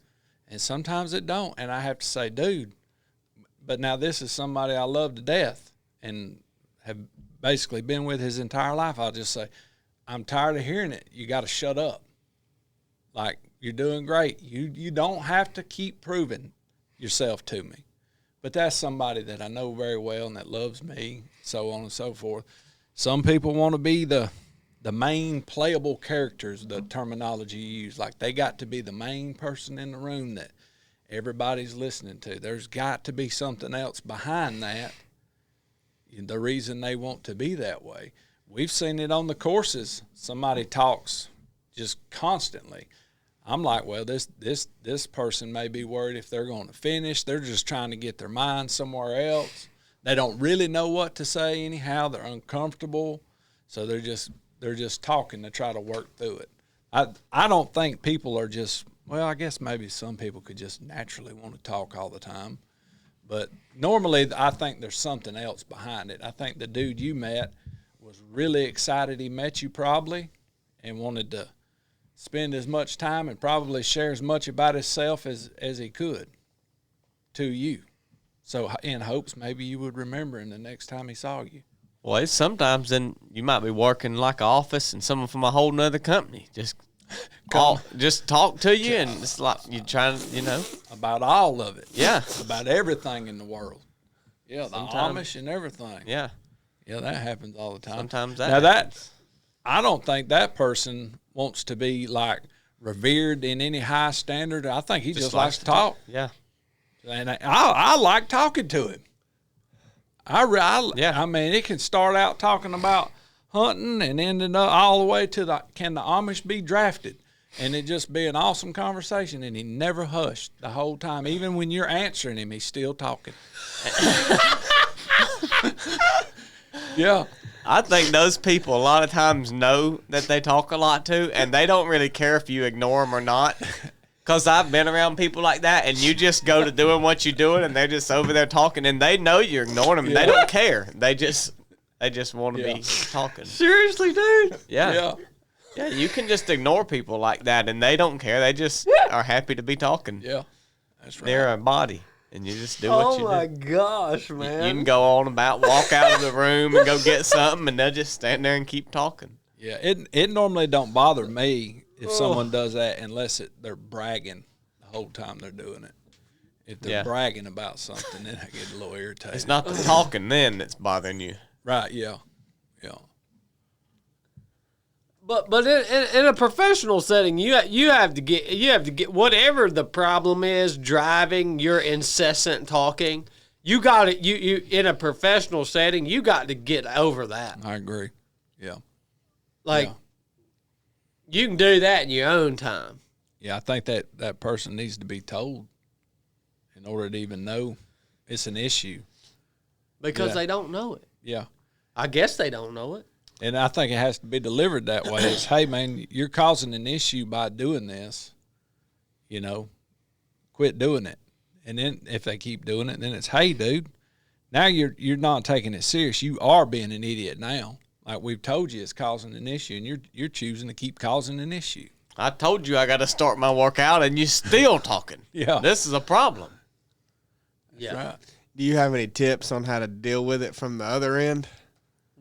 and sometimes it don't. And I have to say, dude, but now this is somebody I love to death and have basically been with his entire life. I'll just say, I'm tired of hearing it. You got to shut up. Like, you're doing great. You don't have to keep proving yourself to me. But that's somebody that I know very well and that loves me, so on and so forth. Some people want to be the main playable characters, the terminology you use. Like, they got to be the main person in the room that everybody's listening to. There's got to be something else behind that, the reason they want to be that way. We've seen it on the courses. Somebody talks just constantly. I'm like, well, this person may be worried if they're going to finish. They're just trying to get their mind somewhere else. They don't really know what to say anyhow. They're uncomfortable, so they're just talking to try to work through it. I don't think people are just, well, I guess maybe some people could just naturally want to talk all the time. But normally I think there's something else behind it. I think the dude you met was really excited he met you probably, and wanted to spend as much time and probably share as much about himself as he could to you. So in hopes maybe you would remember him the next time he saw you. Well, it's sometimes then you might be working like an office and someone from a whole nother company just talk to you, and it's like you're trying to, you know. About all of it. Yeah. About everything in the world. Yeah, the Sometimes. Amish and everything. Yeah. Yeah, that happens all the time. Sometimes Now happens. I don't think that person wants to be like revered in any high standard. I think he just likes to talk. Yeah. And I like talking to him. I mean, it can start out talking about hunting and ending up all the way to can the Amish be drafted? And it just be an awesome conversation, and he never hushed the whole time. Even when you're answering him, he's still talking. Yeah. I think those people a lot of times know that they talk a lot too, and they don't really care if you ignore them or not. Because I've been around people like that, and you just go to doing what you're doing, and they're just over there talking, and they know you're ignoring them. Yeah. They don't care. They just want to be talking. Seriously, dude. Yeah. Yeah, you can just ignore people like that, and they don't care. They just are happy to be talking. Yeah. That's right. They're a body, and you just do what you do. Oh, my gosh, man. You can go on about, walk out of the room and go get something, and they'll just stand there and keep talking. Yeah, it normally don't bother me if someone does that unless they're bragging the whole time they're doing it. If they're bragging about something, then I get a little irritated. It's not the talking then that's bothering you. Right, yeah. Yeah. But in a professional setting, you have to get whatever the problem is driving your incessant talking. You got it. You in a professional setting, you got to get over that. I agree. Yeah. Like you can do that in your own time. Yeah, I think that person needs to be told in order to even know it's an issue. Because they don't know it. Yeah. I guess they don't know it. And I think it has to be delivered that way. It's, hey, man, you're causing an issue by doing this. You know, quit doing it. And then if they keep doing it, then it's, hey, dude, now you're not taking it serious. You are being an idiot now. Like we've told you, it's causing an issue, and you're choosing to keep causing an issue. I told you I got to start my workout, and you're still talking. Yeah. This is a problem. Yeah. Right. Do you have any tips on how to deal with it from the other end?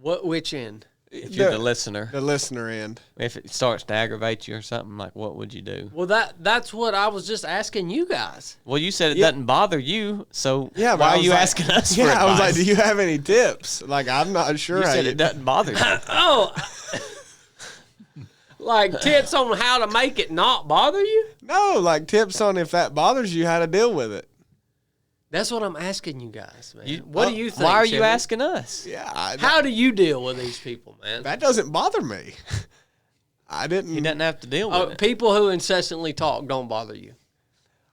Which end? If you're the listener. The listener end. If it starts to aggravate you or something, like what would you do? Well, that's what I was just asking you guys. Well, you said it doesn't bother you, so Yeah, but why I are was you like- asking us Yeah, for I was like, advice? do you have any tips? Like, I'm not sure You how said you it doesn't bother you. Oh, like tips on how to make it not bother you? No, like tips on if that bothers you, how to deal with it. That's what I'm asking you guys, man. What do you think? Why are you Jimmy? asking us? Yeah, How do you deal with these people, man? that doesn't bother me. I didn't. He doesn't have to deal with it. People who incessantly talk don't bother you.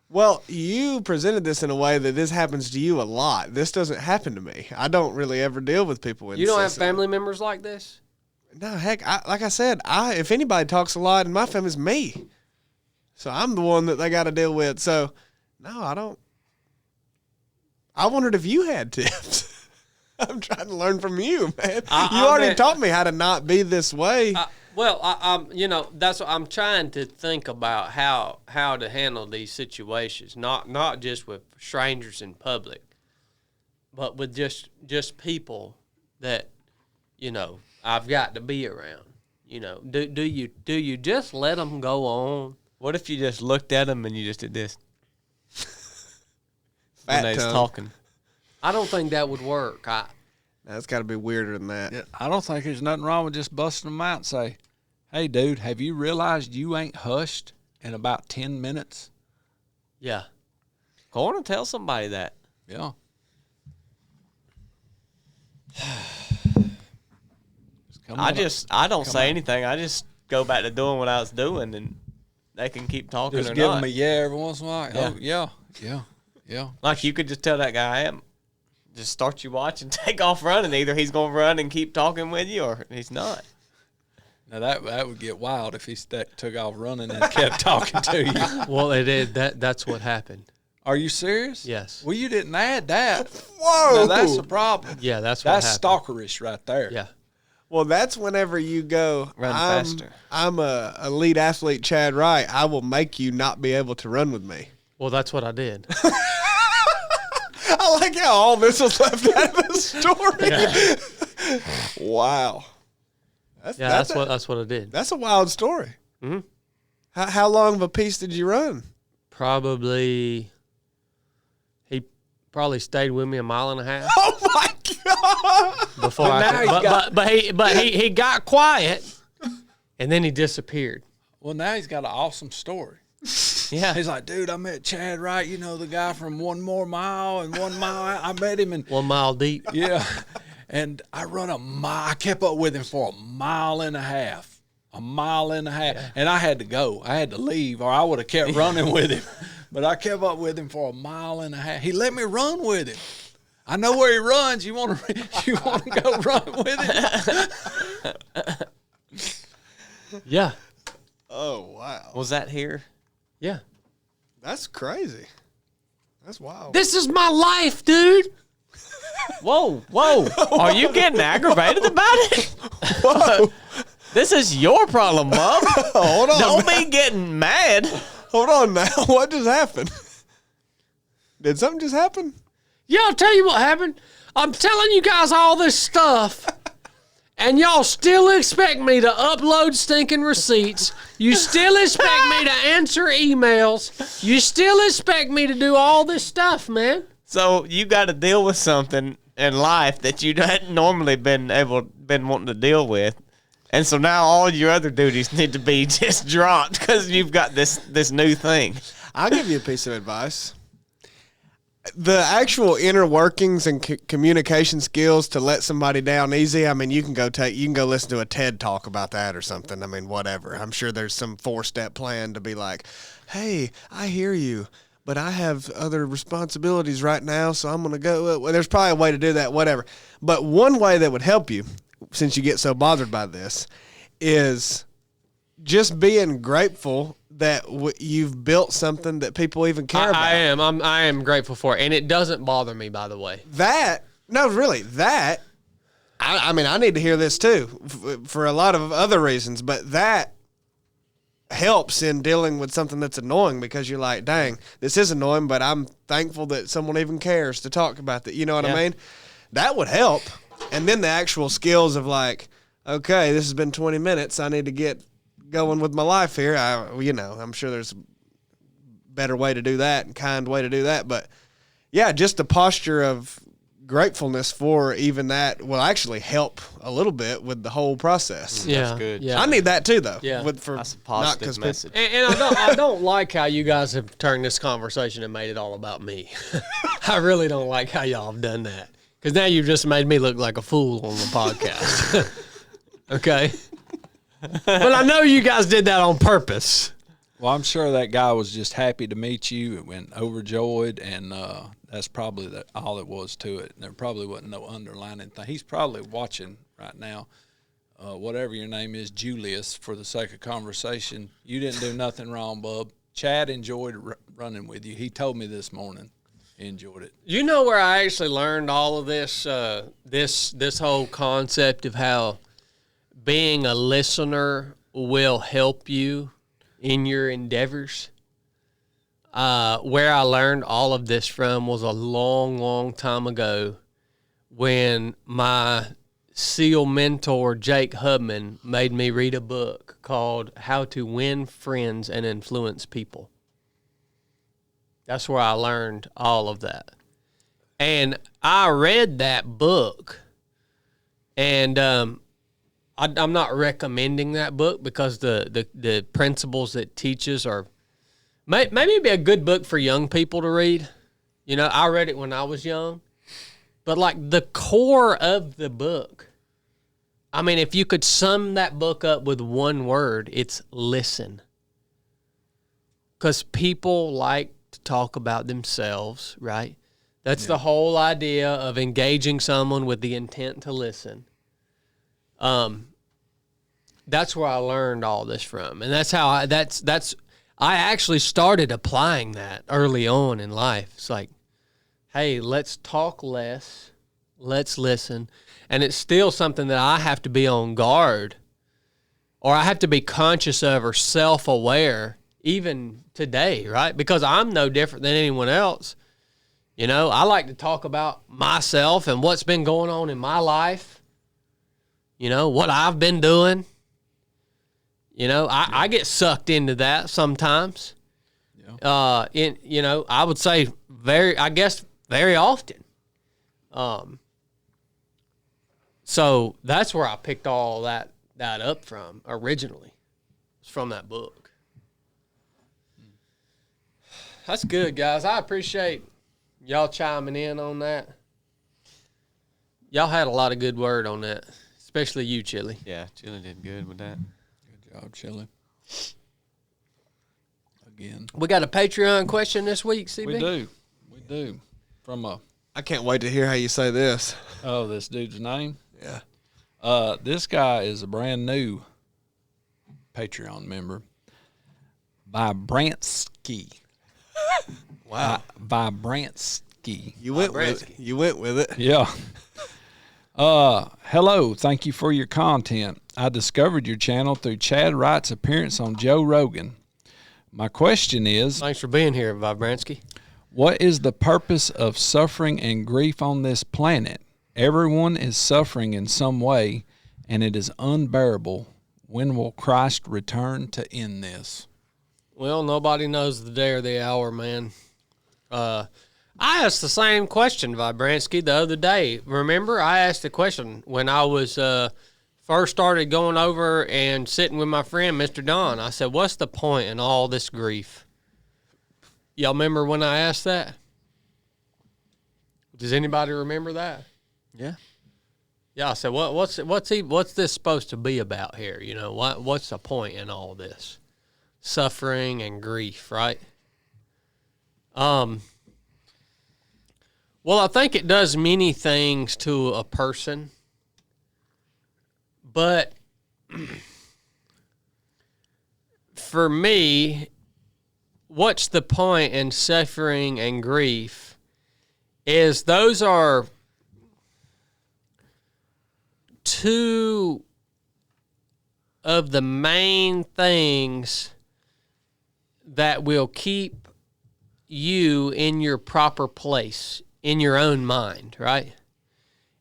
Well, you presented this in a way that this happens to you a lot. This doesn't happen to me. I don't really ever deal with people with You don't have family members like this? No, heck, like I said, if anybody talks a lot in my family, it's me. So I'm the one that they got to deal with. So, no, I don't. I wondered if you had tips. I'm trying to learn from you, man. You already taught me how to not be this way. That's what I'm trying to think about how to handle these situations, not just with strangers in public, but with just people that, I've got to be around. Do you just let them go on? What if you just looked at them and you just did this? When they was tongue. talking. I don't think that would work. That's got to be weirder than that. Yeah, I don't think there's nothing wrong with just busting them out and say, hey, dude, have you realized you ain't hushed in about 10 minutes? Yeah. Go on and tell somebody that. Yeah. I don't say anything. I just go back to doing what I was doing, and they can keep talking just or give not. them a yeah every once in a while. Yeah. Oh, yeah. Like you could just tell that guy, just start your watch and take off running. Either he's going to run and keep talking with you, or he's not. Now that would get wild if he took off running and kept talking to you. Well, it is. That's what happened. Are you serious? Yes. Well, you didn't add that. Whoa. Now, that's the problem. Yeah, that's what That's happened. stalkerish right there. Yeah. Well, that's whenever you go, Run faster. I'm a elite athlete, Chad Wright. I will make you not be able to run with me. Well, that's what I did. I like how all this was left out of the story. Wow. That's what I did. That's a wild story. Mm-hmm. How long of a piece did you run? He probably stayed with me a mile and a half. Oh my God! Before he got quiet, and then he disappeared. Well, now he's got an awesome story. Yeah. He's like, dude, I met Chad Wright, the guy from One More Mile and 1 mile. I met him and 1 mile deep. yeah. And I run a mile. I kept up with him for a mile and a half. Yeah. And I had to go. I had to leave, or I would have kept running with him. But I kept up with him for a mile and a half. He let me run with him. I know where he runs. You want to go run with him? Yeah. Oh wow! Was that here? Yeah. That's crazy. That's wild. This is my life, dude. Whoa. Are you getting aggravated about it? Whoa! This is your problem, Bub. Hold on. Don't be getting mad. Hold on now. What just happened? Did something just happen? Yeah, I'll tell you what happened. I'm telling you guys all this stuff, and y'all still expect me to upload stinking receipts. You still expect me to answer emails. You still expect me to do all this stuff, man. So you got to deal with something in life that you hadn't normally been wanting to deal with. And so now all your other duties need to be just dropped because you've got this new thing. I'll give you a piece of advice. The actual inner workings and communication skills to let somebody down easy. I mean, you can go listen to a TED talk about that or something. I mean, whatever. I'm sure there's some 4-step plan to be like, hey, I hear you, but I have other responsibilities right now, so I'm going to go. Well, there's probably a way to do that, whatever. But one way that would help you, since you get so bothered by this, is just being grateful that you've built something that people even care about. I am grateful for it, and it doesn't bother me, by the way. I mean, I need to hear this too for a lot of other reasons, but that helps in dealing with something that's annoying because you're like, dang, this is annoying, but I'm thankful that someone even cares to talk about that. You know what I mean? That would help. And then the actual skills of like, okay, this has been 20 minutes. I need to get going with my life here. I'm sure there's a better way to do that and kind way to do that. But yeah, just the posture of gratefulness for even that will actually help a little bit with the whole process. Yeah, That's good. Yeah. I need that too, though. Yeah. That's a positive message. And I don't like how you guys have turned this conversation and made it all about me. I really don't like how y'all have done that. Because now you've just made me look like a fool on the podcast. Okay? But I know you guys did that on purpose. Well, I'm sure that guy was just happy to meet you and overjoyed, and that's probably all it was to it. There probably wasn't no underlining thing. He's probably watching right now. Whatever your name is, Julius, for the sake of conversation, you didn't do nothing wrong, bub. Chad enjoyed running with you. He told me this morning he enjoyed it. You know where I actually learned all of this, this whole concept of how being a listener will help you in your endeavors? Where I learned all of this from was a long, long time ago when my SEAL mentor, Jake Hubman, made me read a book called How to Win Friends and Influence People. That's where I learned all of that. And I read that book, and I'm not recommending that book because the principles it teaches are maybe it'd be a good book for young people to read. You know, I read it when I was young. But like the core of the book, I mean, if you could sum that book up with one word, it's listen. Because people like to talk about themselves, right? That's the whole idea of engaging someone with the intent to listen. That's where I learned all this from. And that's how I actually started applying that early on in life. It's like, hey, let's talk less, let's listen. And it's still something that I have to be on guard, or I have to be conscious of or self-aware even today, right? Because I'm no different than anyone else. You know, I like to talk about myself and what's been going on in my life, you know, what I've been doing. You know, I get sucked into that sometimes. Yeah. I would say very often. So that's where I picked all that up from originally. It's from that book. That's good, guys. I appreciate y'all chiming in on that. Y'all had a lot of good word on that, especially you, Chili. Yeah, Chili did good with that. Good job, Chili. Again. We got a Patreon question this week, CB? We do. I can't wait to hear how you say this. Oh, this dude's name? Yeah. This guy is a brand new Patreon member. Vibransky. Wow. Vibransky. You went with it. Yeah. Hello. Thank you for your content. I discovered your channel through Chad Wright's appearance on Joe Rogan. My question is... Thanks for being here, Vibransky. What is the purpose of suffering and grief on this planet? Everyone is suffering in some way, and it is unbearable. When will Christ return to end this? Well, nobody knows the day or the hour, man. I asked the same question, Vibransky, the other day. Remember, I asked the question when I was first started going over and sitting with my friend, Mr. Don. I said, what's the point in all this grief? Y'all remember when I asked that? Does anybody remember that? Yeah. Yeah, I said, what's this supposed to be about here? You know, what's the point in all this? Suffering and grief, right? Well, I think it does many things to a person, but for me, what's the point in suffering and grief is those are two of the main things that will keep you in your proper place, in your own mind, right?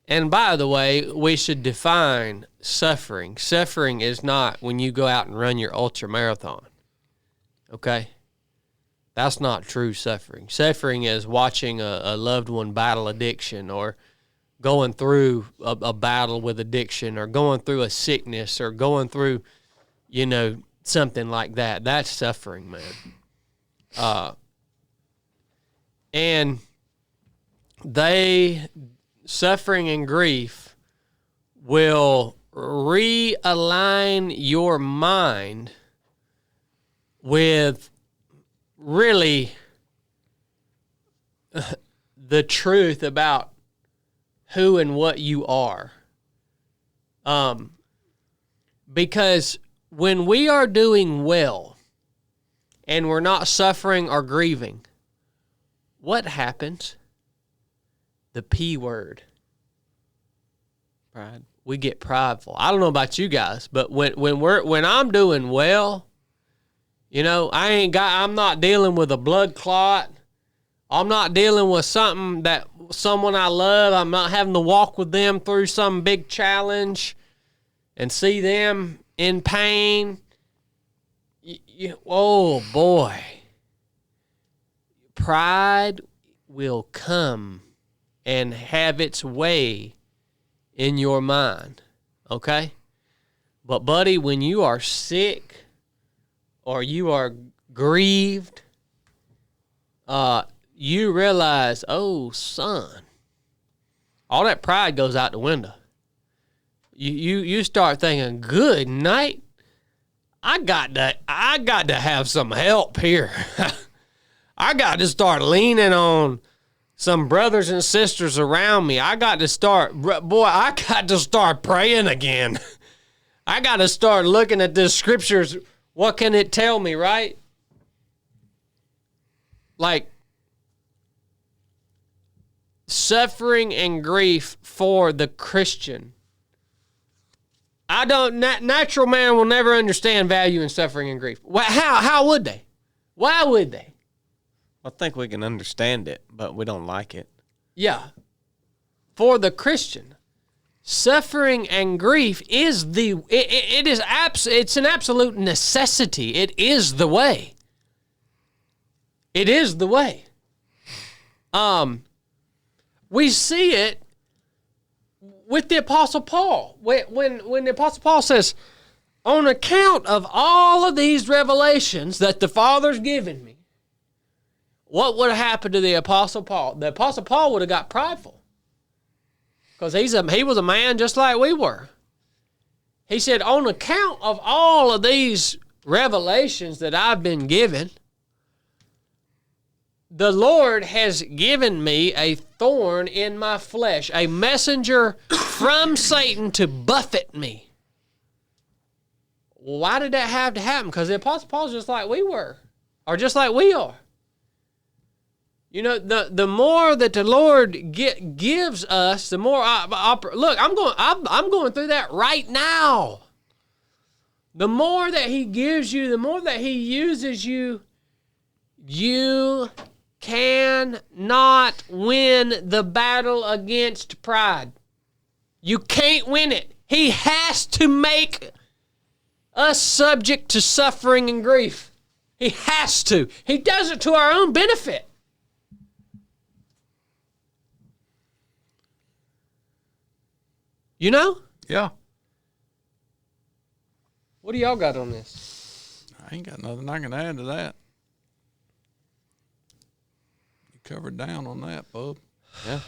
And by the way, we should define suffering. Suffering is not when you go out and run your ultra marathon, okay? That's not true suffering. Suffering is watching a loved one battle addiction, or going through a battle with addiction, or going through a sickness, or going through, you know, something like that. That's suffering, man. And suffering and grief will realign your mind with really the truth about who and what you are. Because when we are doing well and we're not suffering or grieving, what happens? The P word. Pride. We get prideful. I don't know about you guys, but when I'm doing well, you know, I'm not dealing with a blood clot. I'm not dealing with something that someone I love. I'm not having to walk with them through some big challenge and see them in pain. Oh boy. Pride will come and have its way in your mind, okay? But buddy, when you are sick or you are grieved, you realize, oh son, all that pride goes out the window. You start thinking, good night, I got to have some help here. I got to start leaning on some brothers and sisters around me. I got to start praying again. I got to start looking at the scriptures. What can it tell me, right? Like, suffering and grief for the Christian. Natural man will never understand value in suffering and grief. How would they? Why would they? I think we can understand it, but we don't like it. Yeah. For the Christian, suffering and grief is it's an absolute necessity. It is the way. It is the way. We see it with the Apostle Paul. When the Apostle Paul says, on account of all of these revelations that the Father's given me, what would have happened to the Apostle Paul? The Apostle Paul would have got prideful because he was a man just like we were. He said, on account of all of these revelations that I've been given, the Lord has given me a thorn in my flesh, a messenger from Satan to buffet me. Why did that have to happen? Because the Apostle Paul's just like we were, or just like we are. You know, the more that the Lord gives us, the more look. I'm going through that right now. The more that He gives you, the more that He uses you, you cannot win the battle against pride. You can't win it. He has to make us subject to suffering and grief. He has to. He does it to our own benefit. You know? Yeah. What do y'all got on this? I ain't got nothing I can add to that. You covered down on that, bub. Yeah.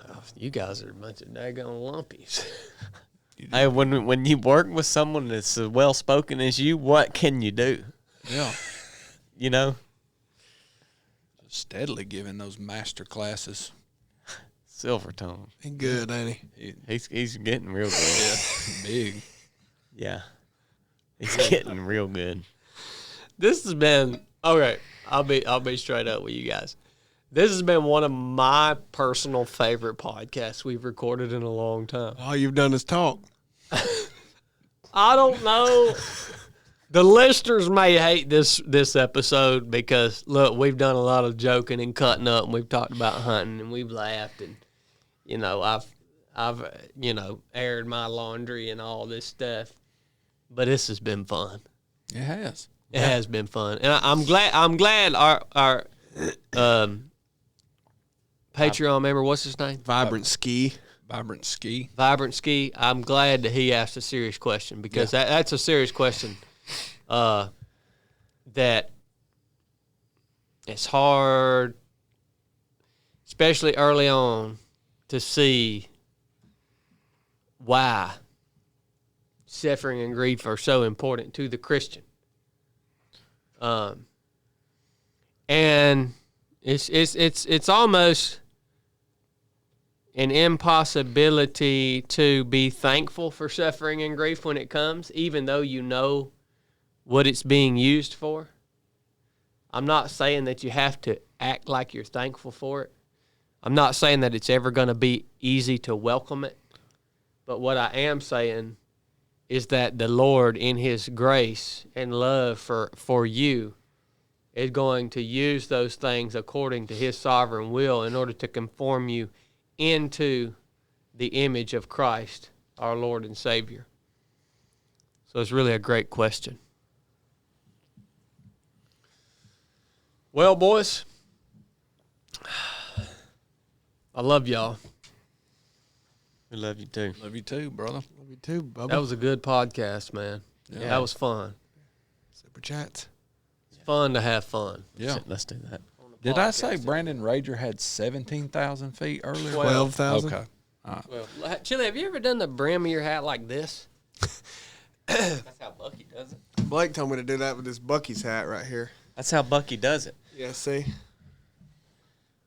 Oh, you guys are a bunch of daggone lumpies. Hey, when you work with someone that's as well spoken as you, what can you do? Yeah. You know? Steadily giving those master classes. Silver tongue. He good, ain't he? He's getting real good. Yeah. Big. Yeah. He's getting real good. This has been okay. I'll be straight up with you guys. This has been one of my personal favorite podcasts we've recorded in a long time. All you've done is talk. I don't know. The listeners may hate this episode because look, we've done a lot of joking and cutting up, and we've talked about hunting, and we've laughed, and you know, I've aired my laundry and all this stuff. But this has been fun. It has. It has been fun, and I'm glad our Patreon member, what's his name? Vibrant Ski. Vibrant Ski. Vibrant Ski. I'm glad that he asked a serious question because that's a serious question. That it's hard, especially early on, to see why suffering and grief are so important to the Christian. And it's almost an impossibility to be thankful for suffering and grief when it comes, even though you know what it's being used for. I'm not saying that you have to act like you're thankful for it. I'm not saying that it's ever going to be easy to welcome it. But what I am saying is that the Lord, in his grace and love for you, is going to use those things according to his sovereign will in order to conform you into the image of Christ, our Lord and Savior. So it's really a great question. Well, boys, I love y'all. We love you too. Love you too, brother. Love you too, Bubba. That was a good podcast, man. Yeah. That was fun. Super chats. It's fun to have fun. Yeah. Let's do that. Did I say Brandon Rager had 17,000 feet earlier? 12,000. Okay. Well, Chili, have you ever done the brim of your hat like this? That's how Bucky does it. Blake told me to do that with this Bucky's hat right here. That's how Bucky does it. Yeah, see?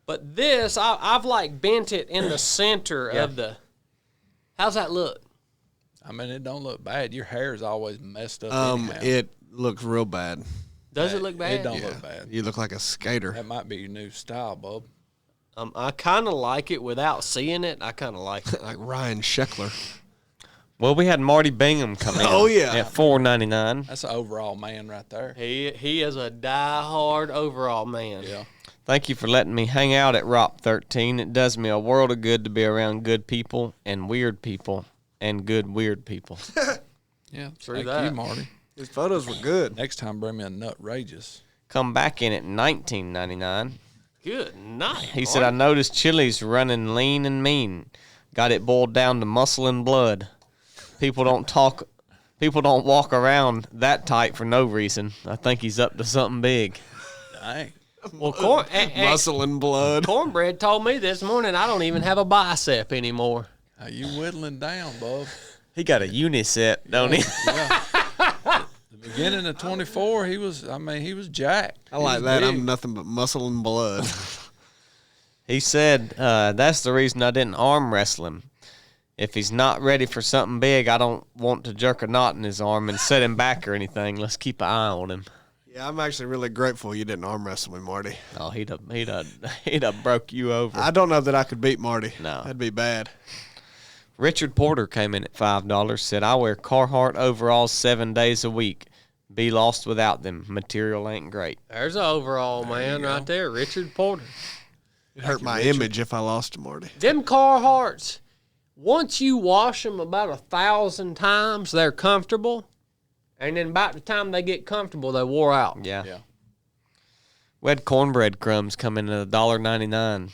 But this, I've like bent it in the center of the. How's that look? I mean, it don't look bad. Your hair is always messed up. anyhow. It looks real bad. Does it look bad? It don't look bad. You look like a skater. That might be your new style, bub. I kind of like it without seeing it. I kind of like it. Like Ryan Sheckler. Well, we had Marty Bingham come in. Oh, yeah. At $4.99. That's an overall man right there. He is a die-hard overall man. Yeah. Thank you for letting me hang out at ROP 13. It does me a world of good to be around good people and weird people and good weird people. Yeah. True Thank that. you, Marty. His photos were good. Next time, bring me a Nutrageous. Come back in at $19.99. Good night. He said, I noticed Chili's running lean and mean. Got it boiled down to muscle and blood. People don't walk around that tight for no reason. I think he's up to something big. Dang. Well, Muscle and blood. Cornbread told me this morning I don't even have a bicep anymore. How you whittling down, bub? He got a uniset, don't he? Yeah. The beginning of 24, he was jacked. I like He was that. big. I'm nothing but muscle and blood. He said, that's the reason I didn't arm wrestle him. If he's not ready for something big, I don't want to jerk a knot in his arm and set him back or anything. Let's keep an eye on him. Yeah, I'm actually really grateful you didn't arm wrestle me, Marty. Oh, he'd have broke you over. I don't know that I could beat Marty. No. That'd be bad. Richard Porter came in at $5. Said, I wear Carhartt overalls 7 days a week. Be lost without them. Material ain't great. There's an overall man right there, Richard Porter. It hurt my image if I lost to Marty. Them Carhartts, once you wash them about 1,000 times, they're comfortable. And then about the time they get comfortable, they wore out. Yeah. Yeah. We had cornbread crumbs coming at $1.99.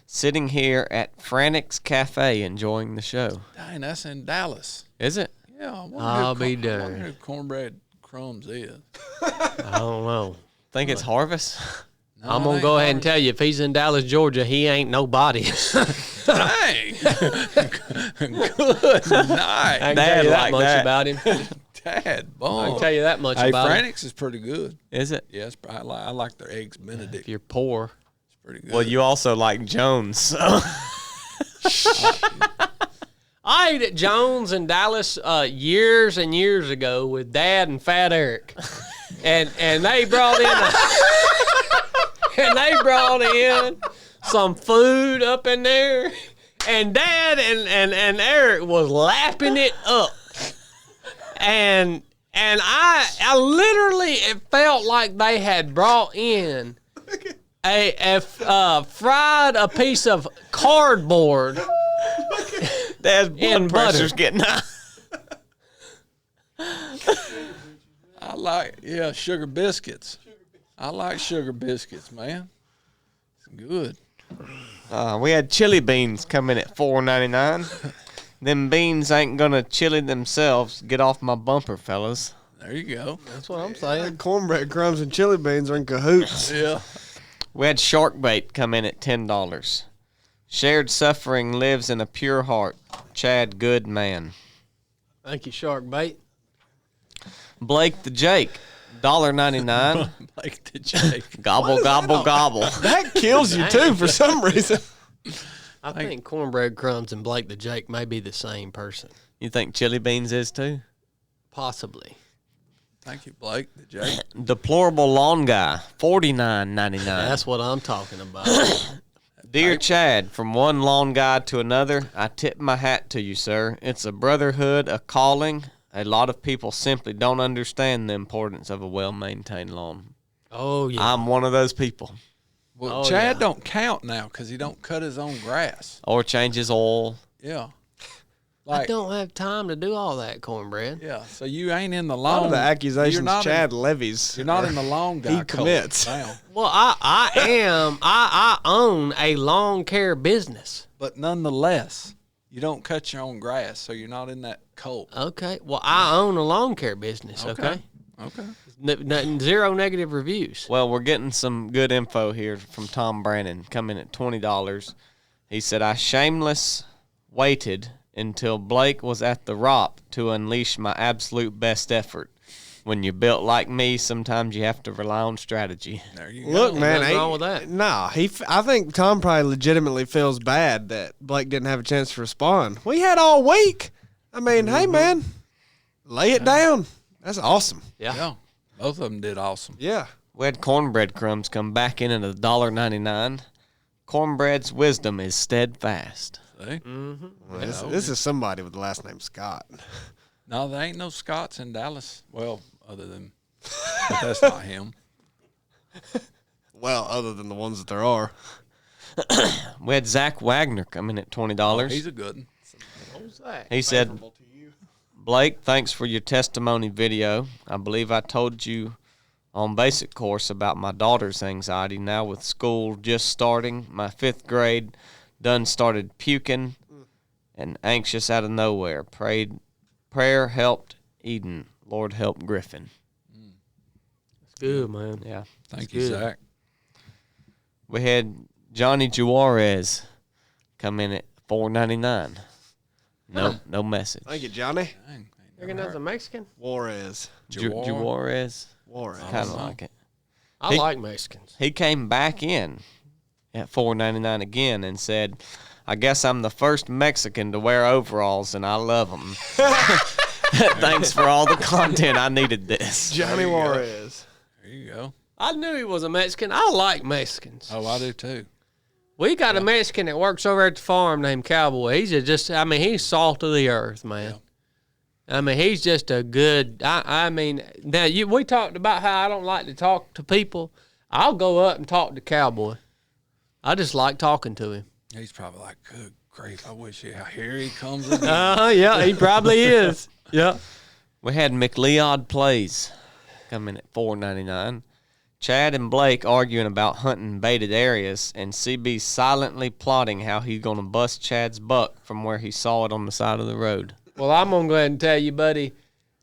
Sitting here at Frantic's Cafe enjoying the show. Dang, that's in Dallas. Is it? Yeah. I wonder I'll be I wonder darned. who Cornbread Crumbs is. I don't know. Think it's Harvest? No, I'm it going to ain't go ahead and hard. tell you, if he's in Dallas, Georgia, he ain't nobody. Dang. Good night. I can tell you that like much that. about him. Dad, I bomb. can tell you that much Hey, about him. Franix is pretty good. Is it? Yes, I like their eggs Benedict. If you're poor. It's pretty good. Well, you also like Jones. So. I ate at Jones in Dallas years and years ago with Dad and Fat Eric, and they brought in some food up in there, and Dad and Eric was lapping it up, and I literally, it felt like they had brought in fried a piece of cardboard. Dad's And blood pressure's butter. getting high. I like, sugar biscuits. I like sugar biscuits, man. It's good. We had chili beans coming at $4.99. Them beans ain't gonna chili themselves. Get off my bumper, fellas. There you go. That's what I'm saying. Cornbread crumbs and chili beans are in cahoots. Yeah. We had shark bait come in at $10. Shared suffering lives in a pure heart. Chad Goodman. Thank you, Shark Bait. Blake the Jake, $1.99. Like the Jake. Gobble, gobble, gobble. That kills you too for some reason. I think Cornbread Crumbs and Blake the Jake may be the same person. You think Chili Beans is too? Possibly. Thank you, Blake. The Jake. Deplorable Lawn Guy, $49.99. That's what I'm talking about. Dear Chad, from one lawn guy to another, I tip my hat to you, sir. It's a brotherhood, a calling. A lot of people simply don't understand the importance of a well-maintained lawn. Oh, yeah. I'm one of those people. Well, Chad don't count now because he don't cut his own grass. Or change his oil. Yeah. I don't have time to do all that, Cornbread. Yeah, so you ain't in the A lot lawn. of the accusations Chad in, levies. You're not in the lawn guy. He commits. Now. Well, I own a lawn care business. But nonetheless, you don't cut your own grass, so you're not in that cult. Okay. Well, I own a lawn care business, okay? Okay. Zero negative reviews. Well, we're getting some good info here from Tom Brannon, coming at $20. He said, I shameless waited until Blake was at the ROP to unleash my absolute best effort. When you're built like me, sometimes you have to rely on strategy. There you go. Look, man, nothing wrong with that. Nah, I think Tom probably legitimately feels bad that Blake didn't have a chance to respond. We had all week. I mean, hey, man, lay it down. That's awesome. Yeah. Both of them did awesome. Yeah. We had Cornbread Crumbs come back in at $1.99. Cornbread's wisdom is steadfast. See? Well, this is somebody with the last name Scott. No, there ain't no Scots in Dallas. Well, other than, but that's not him. Well, other than the ones that there are. We had Zach Wagner come in at $20. He's a good one. What was that? He said, Blake, thanks for your testimony video. I believe I told you on basic course about my daughter's anxiety. Now with school just starting, my 5th grade done started puking and anxious out of nowhere. Prayer helped Eden. Lord help Griffin. It's good, man. Yeah. Thank you, Zach. We had Johnny Juarez come in at $4.99. No message. Thank you, Johnny. Dang, You reckon that's a Mexican? Juarez. Juarez. Juarez. Kind of like it. I like Mexicans. He came back in at $4.99 again and said, I guess I'm the first Mexican to wear overalls, and I love them. Thanks for all the content. I needed this. Johnny Juarez. There you go. I knew he was a Mexican. I like Mexicans. Oh, I do too. We got a Mexican that works over at the farm named Cowboy. He's he's salt of the earth, man. Yeah. I mean, he's just a good, we talked about how I don't like to talk to people. I'll go up and talk to Cowboy. I just like talking to him. He's probably like, good grief, I wish here he comes again. Yeah, he probably is. Yeah. We had McLeod Plays come in at $4.99. Chad and Blake arguing about hunting baited areas, and CB silently plotting how he's going to bust Chad's buck from where he saw it on the side of the road. Well, I'm going to go ahead and tell you, buddy,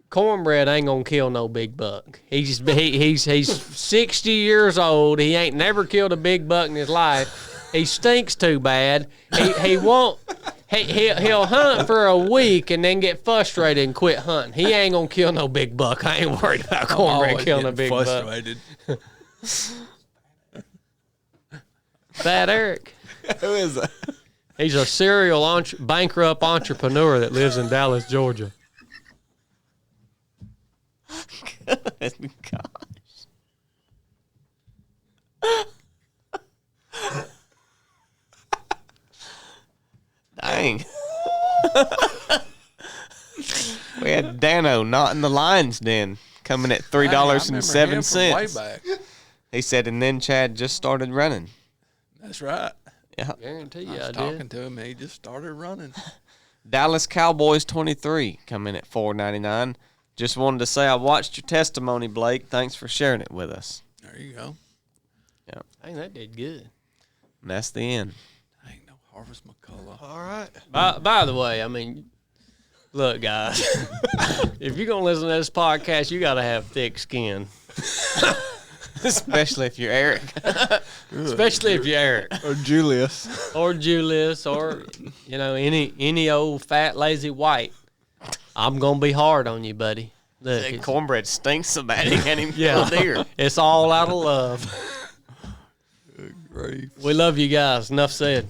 Cornbread ain't going to kill no big buck. He's 60 years old. He ain't never killed a big buck in his life. He stinks too bad. He won't. He'll hunt for a week and then get frustrated and quit hunting. He ain't gonna kill no big buck. I ain't worried about Cornbread killing a big frustrated. buck. Fat Eric. Who is that? He's a serial bankrupt entrepreneur that lives in Dallas, Georgia. Gosh. Dang. We had Dano not in the lion's den coming at $3.07. Way back. He said, and then Chad just started running. That's right. Yeah. Guarantee I you was I talking did. to him, and he just started running. Dallas Cowboys 23 coming at $4.99. Just wanted to say I watched your testimony, Blake. Thanks for sharing it with us. There you go. Yeah. Dang, that did good. And that's the end. Ain't no Harvest McCullough. All right. By the way, I mean, look, guys, if you're going to listen to this podcast, you got to have thick skin. Especially if you're Eric. Especially if you're Eric. Or Julius. Or Julius or, any old fat, lazy white. I'm going to be hard on you, buddy. Look, That cornbread stinks so bad he can't even Yeah. feel deer. it's all out of love. Grief. We love you guys. Enough said.